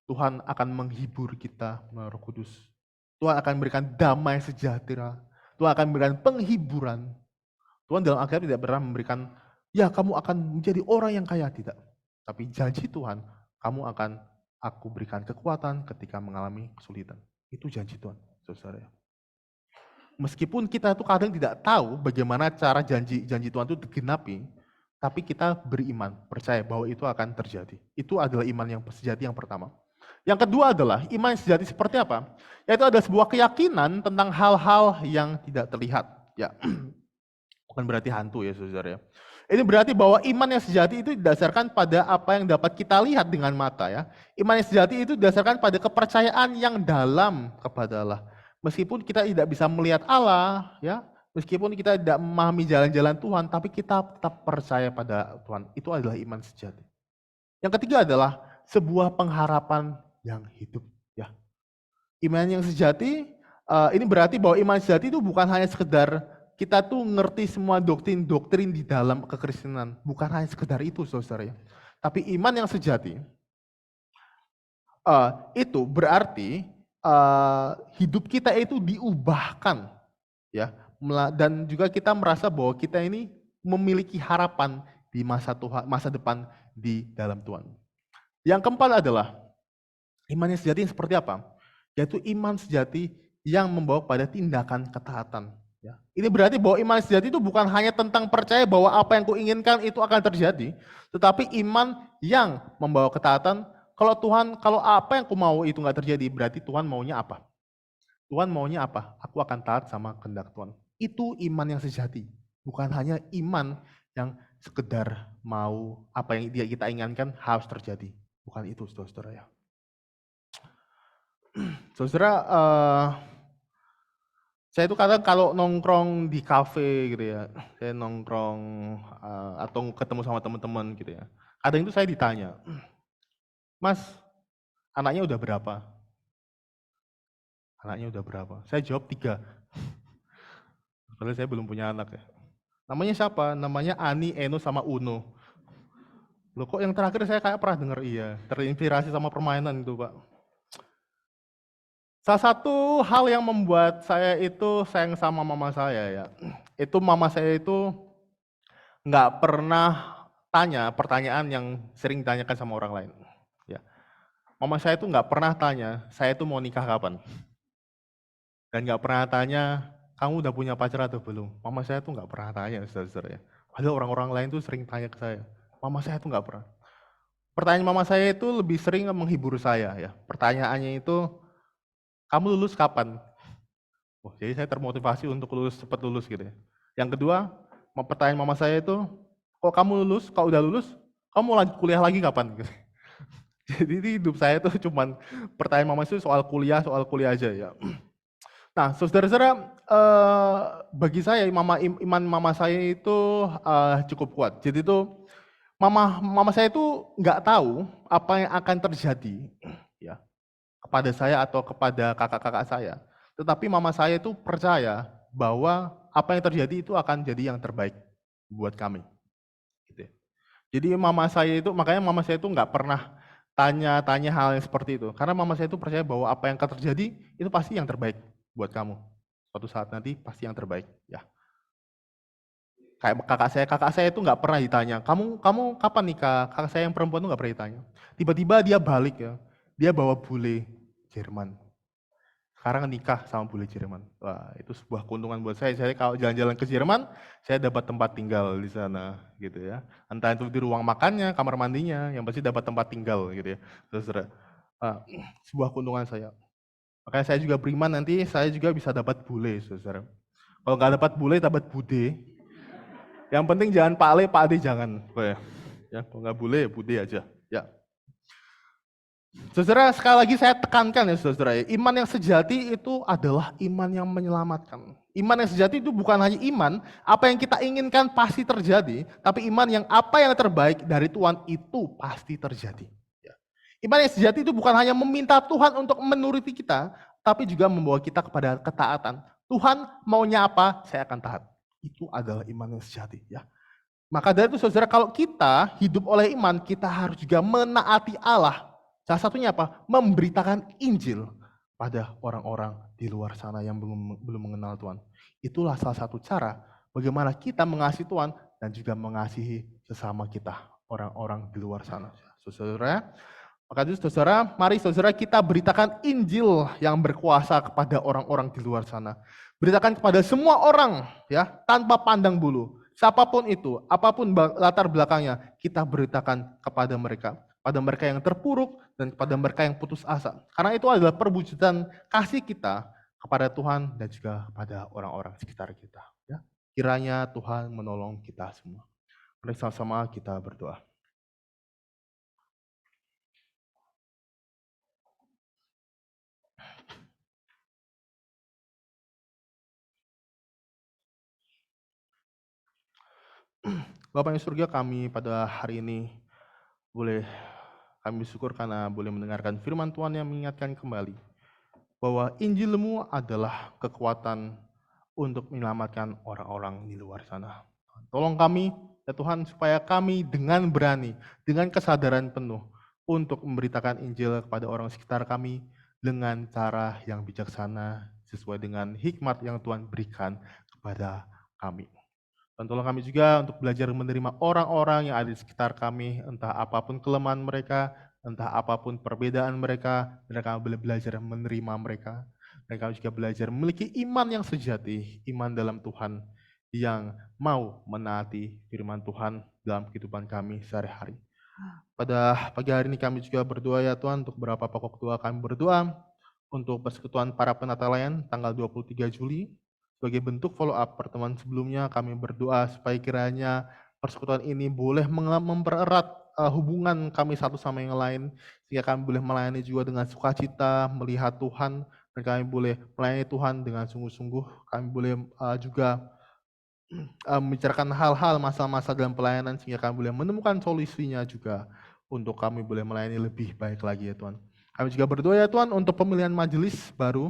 Tuhan akan menghibur kita melalui Roh Kudus. Tuhan akan memberikan damai sejahtera. Tuhan akan memberikan penghiburan. Tuhan dalam Alkitab tidak pernah memberikan, ya kamu akan menjadi orang yang kaya, tidak. Tapi janji Tuhan, aku berikan kekuatan ketika mengalami kesulitan. Itu janji Tuhan, saudara. Meskipun kita itu kadang tidak tahu bagaimana cara janji Tuhan itu digenapi, tapi kita beriman, percaya bahwa itu akan terjadi. Itu adalah iman yang sejati yang pertama. Yang kedua adalah iman sejati seperti apa? Yaitu ada sebuah keyakinan tentang hal-hal yang tidak terlihat. Ya, bukan berarti hantu ya saudara ya. Ini berarti bahwa iman yang sejati itu didasarkan pada apa yang dapat kita lihat dengan mata ya. Iman yang sejati itu didasarkan pada kepercayaan yang dalam kepada Allah. Meskipun kita tidak bisa melihat Allah, ya, meskipun kita tidak memahami jalan-jalan Tuhan, tapi kita tetap percaya pada Tuhan. Itu adalah iman sejati. Yang ketiga adalah sebuah pengharapan yang hidup. Ya, iman yang sejati ini berarti bahwa iman sejati itu bukan hanya sekedar kita tuh ngerti semua doktrin di dalam kekristenan, bukan hanya sekedar itu, saudara ya. Tapi iman yang sejati itu berarti hidup kita itu diubahkan, ya, dan juga kita merasa bahwa kita ini memiliki harapan di masa depan di dalam Tuhan. Yang keempat adalah iman yang sejati yang seperti apa? Yaitu iman sejati yang membawa pada tindakan ketaatan. Ya. Ini berarti bahwa iman sejati itu bukan hanya tentang percaya bahwa apa yang kuinginkan itu akan terjadi, tetapi iman yang membawa ketaatan. Kalau apa yang ku mau itu nggak terjadi, berarti Tuhan maunya apa? Tuhan maunya apa? Aku akan taat sama kehendak Tuhan. Itu iman yang sejati, bukan hanya iman yang sekedar mau apa yang kita inginkan harus terjadi. Bukan itu, saudara ya. Saudara, saya itu kadang kalau nongkrong di kafe gitu ya, saya nongkrong atau ketemu sama teman-teman gitu ya. Kadang itu saya ditanya, Mas, anaknya udah berapa? Anaknya udah berapa? Saya jawab 3. Padahal saya belum punya anak ya. Namanya siapa? Namanya Ani, Eno, sama Uno. Loh kok yang terakhir saya kayak pernah dengar, iya. Terinspirasi sama permainan itu Pak. Salah satu hal yang membuat saya itu sayang sama mama saya ya. Itu mama saya itu nggak pernah tanya pertanyaan yang sering ditanyakan sama orang lain. Ya. Mama saya itu nggak pernah tanya, saya itu mau nikah kapan. Dan nggak pernah tanya, kamu udah punya pacar atau belum? Mama saya tuh nggak pernah tanya, saudara-saudara ya. Padahal orang-orang lain tuh sering tanya ke saya. Mama saya tuh nggak pernah. Pertanyaan mama saya itu lebih sering menghibur saya ya. Pertanyaannya itu, kamu lulus kapan? Oh, jadi saya termotivasi untuk cepat lulus gitu ya. Yang kedua, pertanyaan mama saya itu, kok kamu lulus, kalau udah lulus, kamu mau lanjut kuliah lagi kapan? Gitu. Jadi hidup saya tuh cuman pertanyaan mama itu soal kuliah aja ya. Nah, saudara-saudara, bagi saya iman mama saya itu cukup kuat. Jadi itu mama saya itu nggak tahu apa yang akan terjadi ya kepada saya atau kepada kakak-kakak saya. Tetapi mama saya itu percaya bahwa apa yang terjadi itu akan jadi yang terbaik buat kami. Gitu ya. Jadi makanya mama saya itu nggak pernah tanya-tanya hal yang seperti itu. Karena mama saya itu percaya bahwa apa yang akan terjadi itu pasti yang terbaik buat kamu. Suatu saat nanti pasti yang terbaik. Ya. Kayak kakak saya itu nggak pernah ditanya, kamu kapan nikah? Kakak saya yang perempuan itu nggak pernah ditanya. Tiba-tiba dia balik ya, dia bawa bule Jerman. Sekarang nikah sama bule Jerman. Wah, itu sebuah keuntungan buat saya. Saya kalau jalan-jalan ke Jerman, saya dapat tempat tinggal di sana, gitu ya. Entah itu di ruang makannya, kamar mandinya, yang pasti dapat tempat tinggal, gitu ya. Saudara, sebuah keuntungan saya. Makanya saya juga beriman nanti saya juga bisa dapat bule, saudara. Kalau nggak dapat bule, dapat bude. Yang penting jangan Pak Ale, Pak Ade jangan. Ya, kalau nggak bule, ya bude aja. Ya. Saudara, sekali lagi saya tekankan ya saudara, iman yang sejati itu adalah iman yang menyelamatkan. Iman yang sejati itu bukan hanya iman, apa yang kita inginkan pasti terjadi, tapi iman yang apa yang terbaik dari Tuhan itu pasti terjadi. Ya. Iman yang sejati itu bukan hanya meminta Tuhan untuk menuruti kita, tapi juga membawa kita kepada ketaatan. Tuhan maunya apa, saya akan taat. Itu adalah iman yang sejati. Ya. Maka dari itu saudara, kalau kita hidup oleh iman, kita harus juga menaati Allah. Salah satunya apa? Memberitakan Injil pada orang-orang di luar sana yang belum mengenal Tuhan. Itulah salah satu cara bagaimana kita mengasihi Tuhan dan juga mengasihi sesama kita, orang-orang di luar sana. Saudara, maka itu saudara, mari saudara kita beritakan Injil yang berkuasa kepada orang-orang di luar sana. Beritakan kepada semua orang ya, tanpa pandang bulu. Siapapun itu, apapun latar belakangnya, kita beritakan kepada mereka. Pada mereka yang terpuruk dan kepada mereka yang putus asa. Karena itu adalah perwujudan kasih kita kepada Tuhan dan juga kepada orang-orang sekitar kita. Ya. Kiranya Tuhan menolong kita semua. Mari sama-sama kita berdoa. Bapa yang surga, kami pada hari ini kami bersyukur karena boleh mendengarkan firman Tuhan yang mengingatkan kembali bahwa Injil-Mu adalah kekuatan untuk menyelamatkan orang-orang di luar sana. Tolong kami, ya Tuhan, supaya kami dengan berani, dengan kesadaran penuh untuk memberitakan Injil kepada orang sekitar kami dengan cara yang bijaksana sesuai dengan hikmat yang Tuhan berikan kepada kami. Dan tolong kami juga untuk belajar menerima orang-orang yang ada di sekitar kami, entah apapun kelemahan mereka, entah apapun perbedaan mereka, dan kami boleh belajar menerima mereka. Dan kami juga belajar memiliki iman yang sejati, iman dalam Tuhan yang mau menaati firman Tuhan dalam kehidupan kami sehari-hari. Pada pagi hari ini kami juga berdoa ya Tuhan, untuk beberapa pokok doa kami berdoa untuk persekutuan para penata layan tanggal 23 Juli. Sebagai bentuk follow up pertemuan sebelumnya, kami berdoa supaya kiranya persekutuan ini boleh mempererat hubungan kami satu sama yang lain, sehingga kami boleh melayani juga dengan sukacita, melihat Tuhan, dan kami boleh melayani Tuhan dengan sungguh-sungguh. Kami boleh juga membicarakan hal-hal masa-masa dalam pelayanan, sehingga kami boleh menemukan solusinya juga untuk kami boleh melayani lebih baik lagi ya Tuhan. Kami juga berdoa ya Tuhan untuk pemilihan majelis baru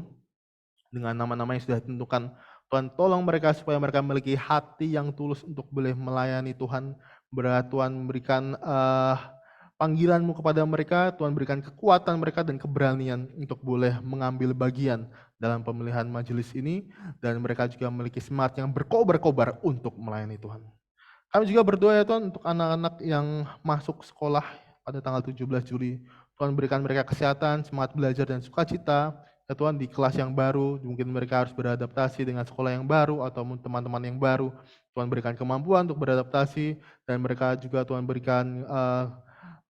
dengan nama-nama yang sudah ditentukan. Tuhan tolong mereka supaya mereka memiliki hati yang tulus untuk boleh melayani Tuhan. Tuhan memberikan panggilan-Mu kepada mereka, Tuhan berikan kekuatan mereka dan keberanian untuk boleh mengambil bagian dalam pemilihan majelis ini, dan mereka juga memiliki semangat yang berkobar-kobar untuk melayani Tuhan. Kami juga berdoa ya Tuhan untuk anak-anak yang masuk sekolah pada tanggal 17 Juli. Tuhan berikan mereka kesehatan, semangat belajar dan sukacita. Ya Tuhan, di kelas yang baru, mungkin mereka harus beradaptasi dengan sekolah yang baru atau teman-teman yang baru. Tuhan berikan kemampuan untuk beradaptasi, dan mereka juga Tuhan berikan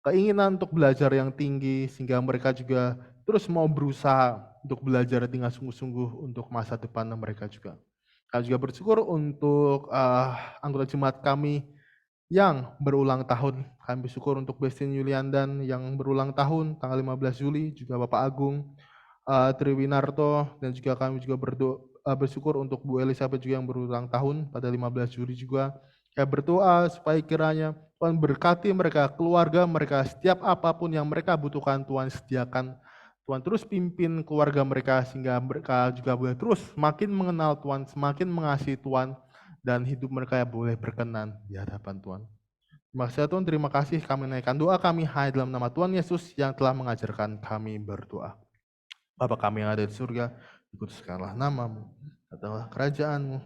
keinginan untuk belajar yang tinggi, sehingga mereka juga terus mau berusaha untuk belajar dengan sungguh-sungguh untuk masa depan mereka juga. Kami juga bersyukur untuk anggota jemaat kami yang berulang tahun. Kami bersyukur untuk Bestin Yuliandan yang berulang tahun tanggal 15 Juli, juga Bapak Agung, Triwinarto, dan juga kami juga bersyukur untuk Bu Elizabeth juga yang berulang tahun pada 15 Juli juga. Kami berdoa supaya kiranya Tuhan berkati mereka, keluarga mereka, setiap apapun yang mereka butuhkan Tuhan sediakan. Tuhan terus pimpin keluarga mereka sehingga mereka juga boleh terus semakin mengenal Tuhan, semakin mengasihi Tuhan, dan hidup mereka boleh berkenan di hadapan Tuhan. Terima kasih Tuhan, terima kasih kami naikkan doa kami hanya dalam nama Tuhan Yesus yang telah mengajarkan kami berdoa. Bapa kami yang ada di surga, dikuduskanlah namamu, datanglah kerajaanmu,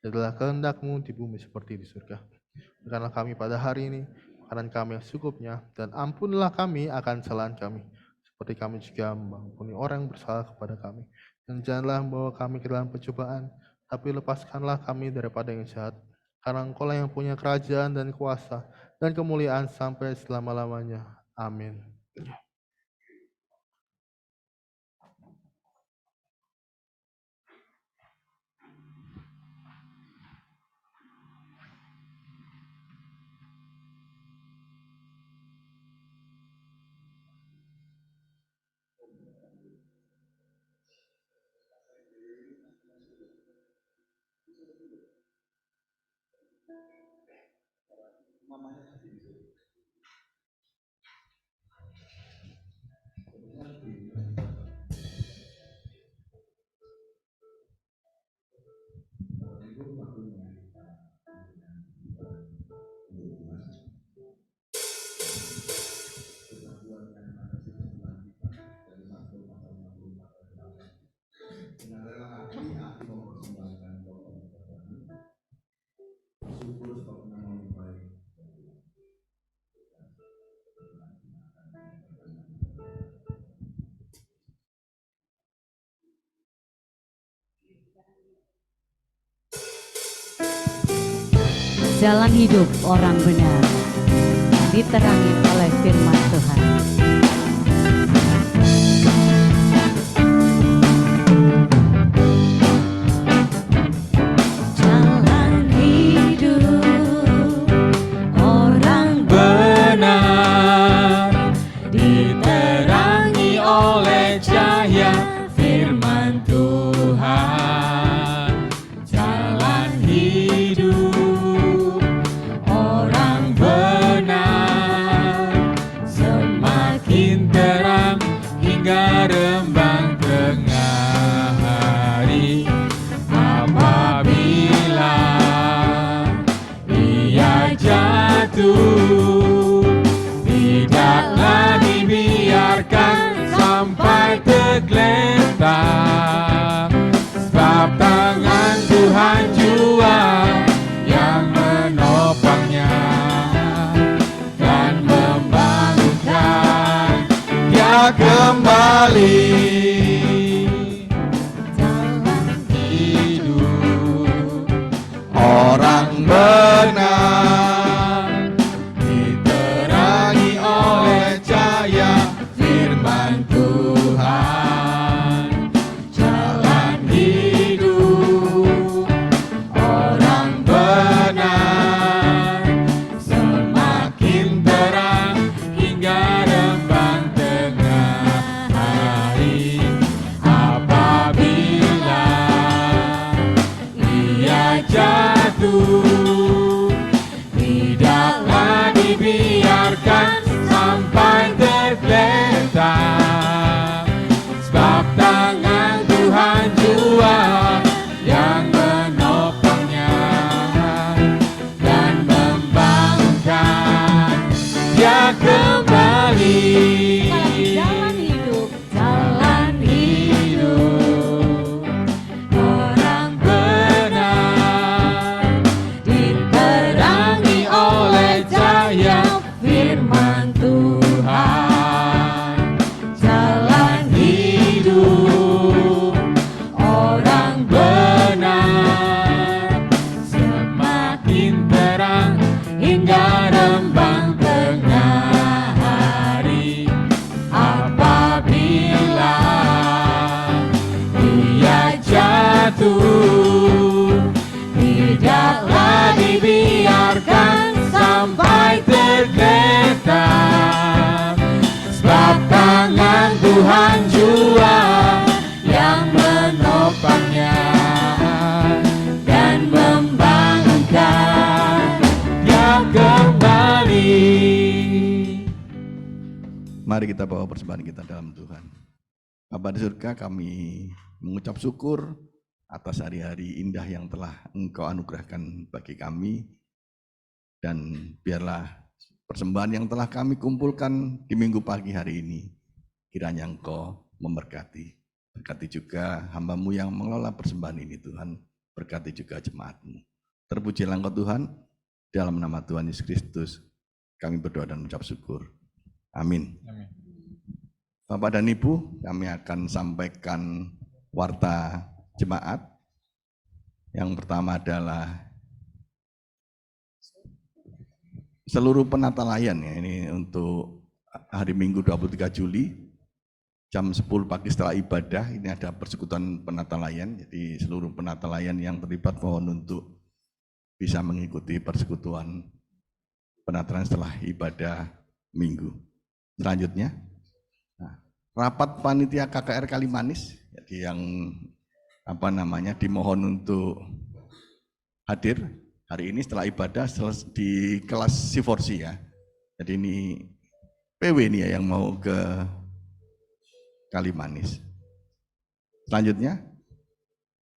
jadilah kehendak-Mu di bumi seperti di surga. Berikanlah kami pada hari ini makanan kami yang secukupnya, dan ampunilah kami akan kesalahan kami, seperti kami juga mengampuni orang yang bersalah kepada kami. Dan janganlah membawa kami ke dalam pencobaan, tapi lepaskanlah kami daripada yang jahat. Karena Engkau-lah yang punya kerajaan dan kuasa dan kemuliaan sampai selama-lamanya. Amin. Jalan hidup orang benar diterangi oleh firman Tuhan. Jalan hidup orang benar diterangi oleh cahaya firman Tuhan. Jalan hidup orang benar semakin terang hingga rembang tengah hari. Apabila ia jatuh, tidaklah dibiarkan sampai tergeletak, sebab tangan Tuhan jua yang menopangnya dan membangunkan dia kembali. Orang benar diterangi oleh cahaya Firman Tuhan. Jalan hidup orang benar semakin terang hingga rembang tengah hari. Apabila ia jatuh, tidaklah dibiarkan sampai tergeletak, sebab tangan Tuhan jua yang menopangnya dan membangunkan dia kembali. Jalan hidup, jalan hidup orang benar diterangi oleh cahaya firman Tuhan. Mari kita bawa persembahan kita dalam Tuhan. Bapa di surga, kami mengucap syukur atas hari-hari indah yang telah Engkau anugerahkan bagi kami. Dan biarlah persembahan yang telah kami kumpulkan di minggu pagi hari ini, kiranya Engkau memberkati. Berkati juga hamba-Mu yang mengelola persembahan ini Tuhan. Berkati juga jemaat-Mu. Terpujilah Engkau Tuhan, dalam nama Tuhan Yesus Kristus kami berdoa dan mengucap syukur. Amin. Amin. Bapak dan Ibu, kami akan sampaikan warta jemaat. Yang pertama adalah seluruh penata layan ya, ini untuk hari Minggu 23 Juli jam 10 pagi setelah ibadah, ini ada persekutuan penata layan. Jadi seluruh penata layan yang terlibat mohon untuk bisa mengikuti persekutuan penataan setelah ibadah Minggu. Selanjutnya, rapat panitia KKR Kalimanis, jadi yang dimohon untuk hadir hari ini setelah ibadah di kelas Siforsi ya. Jadi ini PW nih ya yang mau ke Kalimanis. Selanjutnya,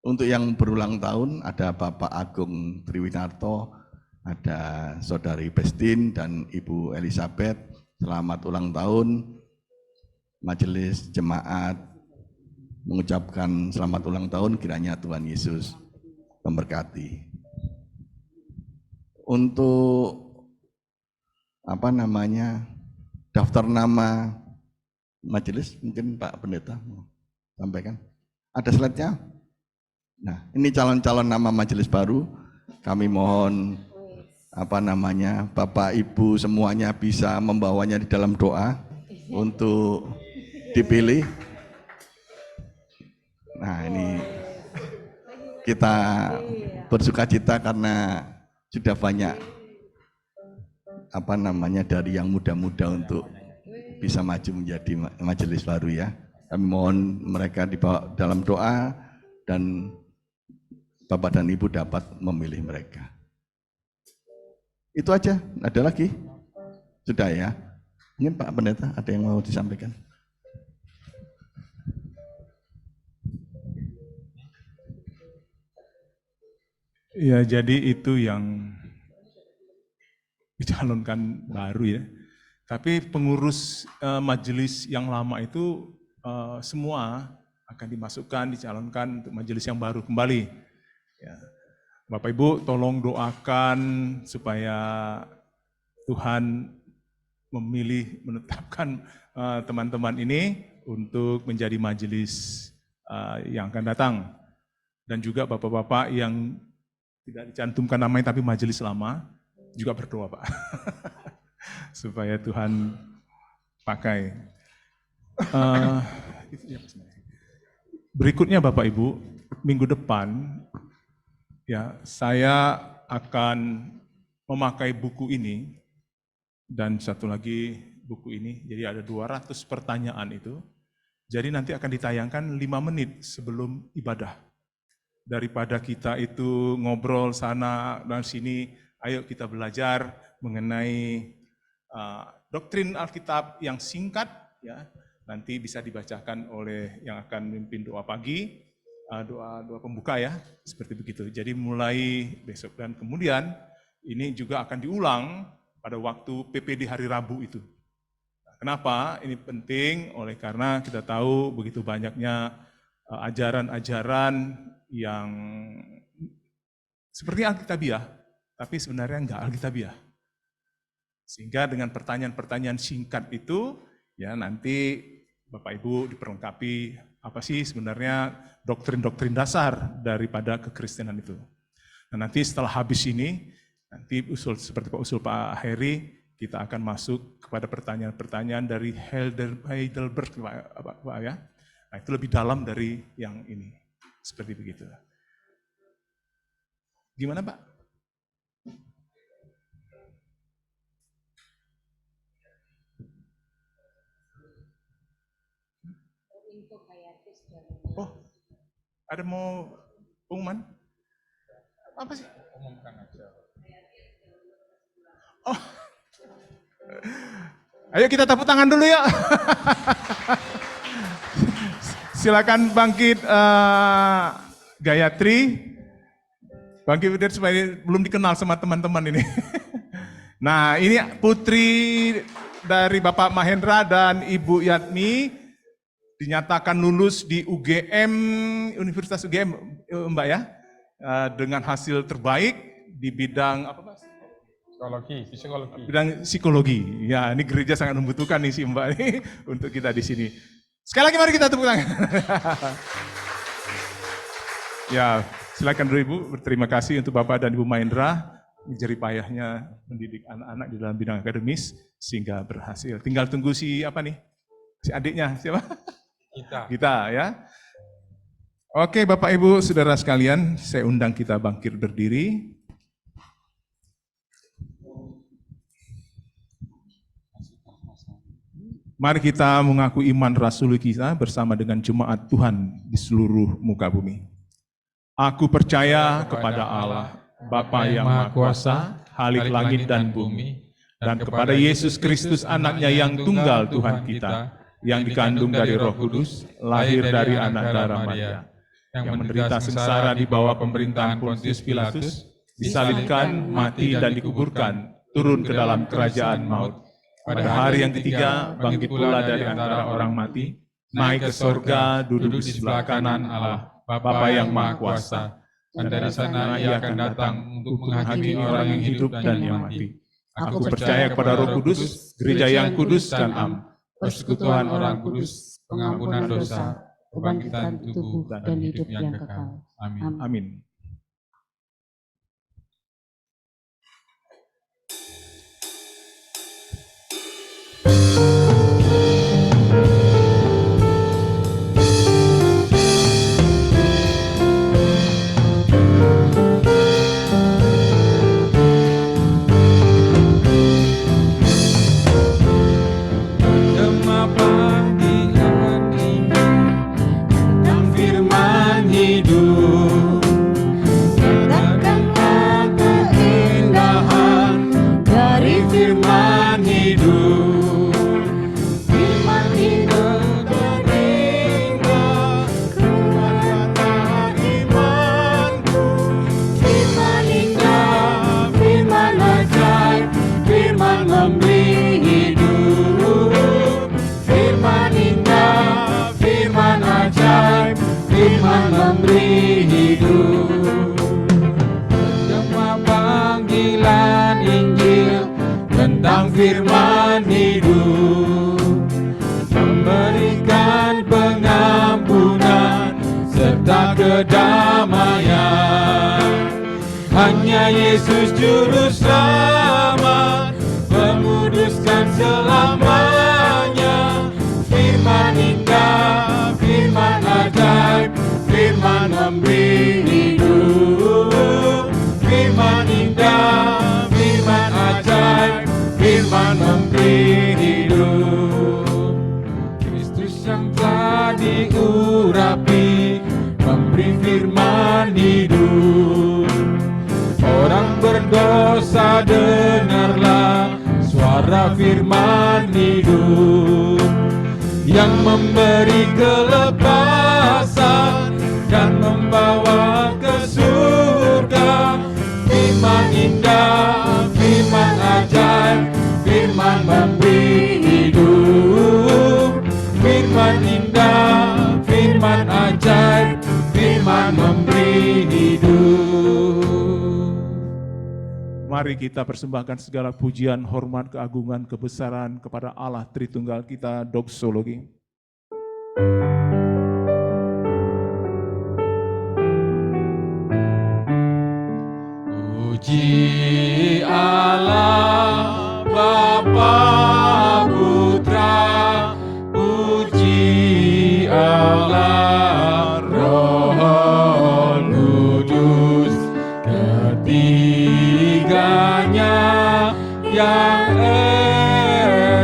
untuk yang berulang tahun ada Bapak Agung Triwinarto, ada Saudari Bestin dan Ibu Elizabeth. Selamat ulang tahun. Majelis jemaat mengucapkan selamat ulang tahun, kiranya Tuhan Yesus memberkati. Untuk daftar nama majelis, mungkin Pak Pendeta mau sampaikan. Ada slide-nya? Nah, ini calon-calon nama majelis baru. Kami mohon Bapak Ibu semuanya bisa membawanya di dalam doa untuk dipilih. Nah, ini kita bersukacita karena sudah banyak dari yang muda-muda untuk bisa maju menjadi majelis baru ya. Kami mohon mereka dibawa dalam doa dan Bapak dan Ibu dapat memilih mereka. Itu aja, ada lagi? Sudah ya? Mungkin Pak Pendeta ada yang mau disampaikan? Ya, jadi itu yang dicalonkan baru ya. Tapi pengurus majelis yang lama itu semua akan dimasukkan, dicalonkan untuk majelis yang baru kembali. Ya. Bapak Ibu tolong doakan supaya Tuhan menetapkan teman-teman ini untuk menjadi majelis yang akan datang. Dan juga bapak-bapak yang tidak dicantumkan namanya tapi majelis lama, juga berdoa Pak. Supaya Tuhan pakai. Berikutnya Bapak Ibu, minggu depan ya saya akan memakai buku ini dan satu lagi buku ini. Jadi ada 200 pertanyaan itu. Jadi nanti akan ditayangkan 5 menit sebelum ibadah. Daripada kita itu ngobrol sana dan sini, ayo kita belajar mengenai doktrin Alkitab yang singkat, ya nanti bisa dibacakan oleh yang akan memimpin doa pagi, doa pembuka ya, seperti begitu. Jadi mulai besok dan kemudian ini juga akan diulang pada waktu PPD hari Rabu itu. Kenapa ini penting? Oleh karena kita tahu begitu banyaknya ajaran-ajaran yang seperti Alkitabiah, tapi sebenarnya enggak Alkitabiah. Sehingga dengan pertanyaan-pertanyaan singkat itu, ya nanti Bapak Ibu diperlengkapi apa sih sebenarnya doktrin-doktrin dasar daripada kekristenan itu. Nah, nanti setelah habis ini, nanti seperti usul Pak Heri, kita akan masuk kepada pertanyaan-pertanyaan dari Heidelberg, Pak ya. Nah, itu lebih dalam dari yang ini. Seperti begitu. Gimana Pak? Oh, ada mau pengumuman? Apa sih? Umumkan aja. Oh, Ayo kita tepuk tangan dulu ya. Silakan bangkit Gayatri. Bangkit supaya belum dikenal sama teman-teman ini. Nah, ini putri dari Bapak Mahendra dan Ibu Yatmi dinyatakan lulus di UGM, Universitas UGM, Mbak ya, dengan hasil terbaik di bidang apa Mas? Psikologi. Bidang psikologi. Ya, ini gereja sangat membutuhkan nih si Mbak ini untuk kita di sini. Sekali lagi mari kita tepuk tangan. Ya, silakan dulu Ibu. Berterima kasih untuk Bapak dan Ibu Mahendra. Jerih payahnya mendidik anak-anak di dalam bidang akademis sehingga berhasil. Tinggal tunggu si apa nih? Si adiknya siapa? Kita ya. Oke, Bapak Ibu, Saudara sekalian, saya undang kita bangkit berdiri. Mari kita mengaku iman rasuli kita bersama dengan jemaat Tuhan di seluruh muka bumi. Aku percaya kepada Allah, Bapa yang Maha Kuasa, Khalik langit dan bumi, dan kepada Yesus Kristus anaknya yang tunggal Tuhan kita, yang dikandung dari Roh Kudus, lahir dari anak darah Maria, yang menderita sengsara di bawah pemerintahan Pontius Pilatus, disalibkan, mati dan dikuburkan, turun ke dalam kerajaan maut. Pada hari yang ketiga, bangkit pula dari antara orang mati, naik ke sorga, duduk di sebelah kanan Allah, Bapa yang Maha Kuasa. Dan dari sana ia akan datang untuk menghakimi orang yang hidup dan yang mati. Aku percaya kepada Roh Kudus, gereja yang kudus dan am, persekutuan orang kudus, pengampunan dosa, kebangkitan tubuh dan hidup yang kekal. Amin. Amin. Firman hidup memberikan pengampunan serta kedamaian. Hanya Yesus juru selamat menguduskan selamanya. Firman indah, firman ajaib, firman memberi hidup. Firman indah, firman ajaib, firman memberi hidup. Kristus yang telah diurapi memberi firman hidup. Orang berdosa dengarlah suara firman hidup yang memberi kelepasan dan membawa ke surga. Firman indah, firman ajaib, firman memberi hidup. Firman indah, firman ajaib, firman memberi hidup. Mari kita persembahkan segala pujian, hormat, keagungan, kebesaran kepada Allah Tritunggal kita, doksologi. Puji Allah Bapa Putra, puji Allah Roh Kudus, ketiganya yang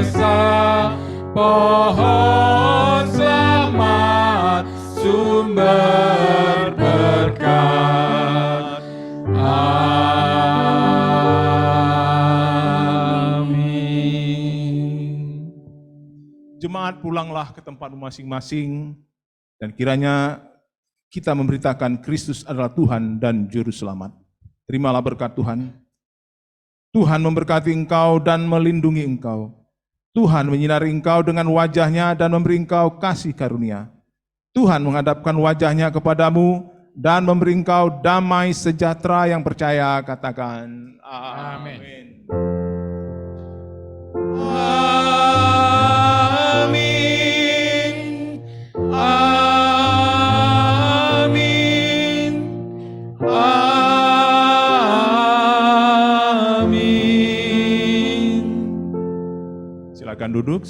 esa, pohon selamat, sumber berkat. Amin. Jemaat pulanglah ke tempat masing-masing dan kiranya kita memberitakan Kristus adalah Tuhan dan Juru Selamat. Terimalah berkat Tuhan. Tuhan memberkati engkau dan melindungi engkau. Tuhan menyinari engkau dengan wajah-Nya dan memberi engkau kasih karunia. Tuhan menghadapkan wajah-Nya kepadamu dan memberi engkau damai sejahtera yang percaya. Katakan amin. Amin. Amin. Amin. Silakan duduk.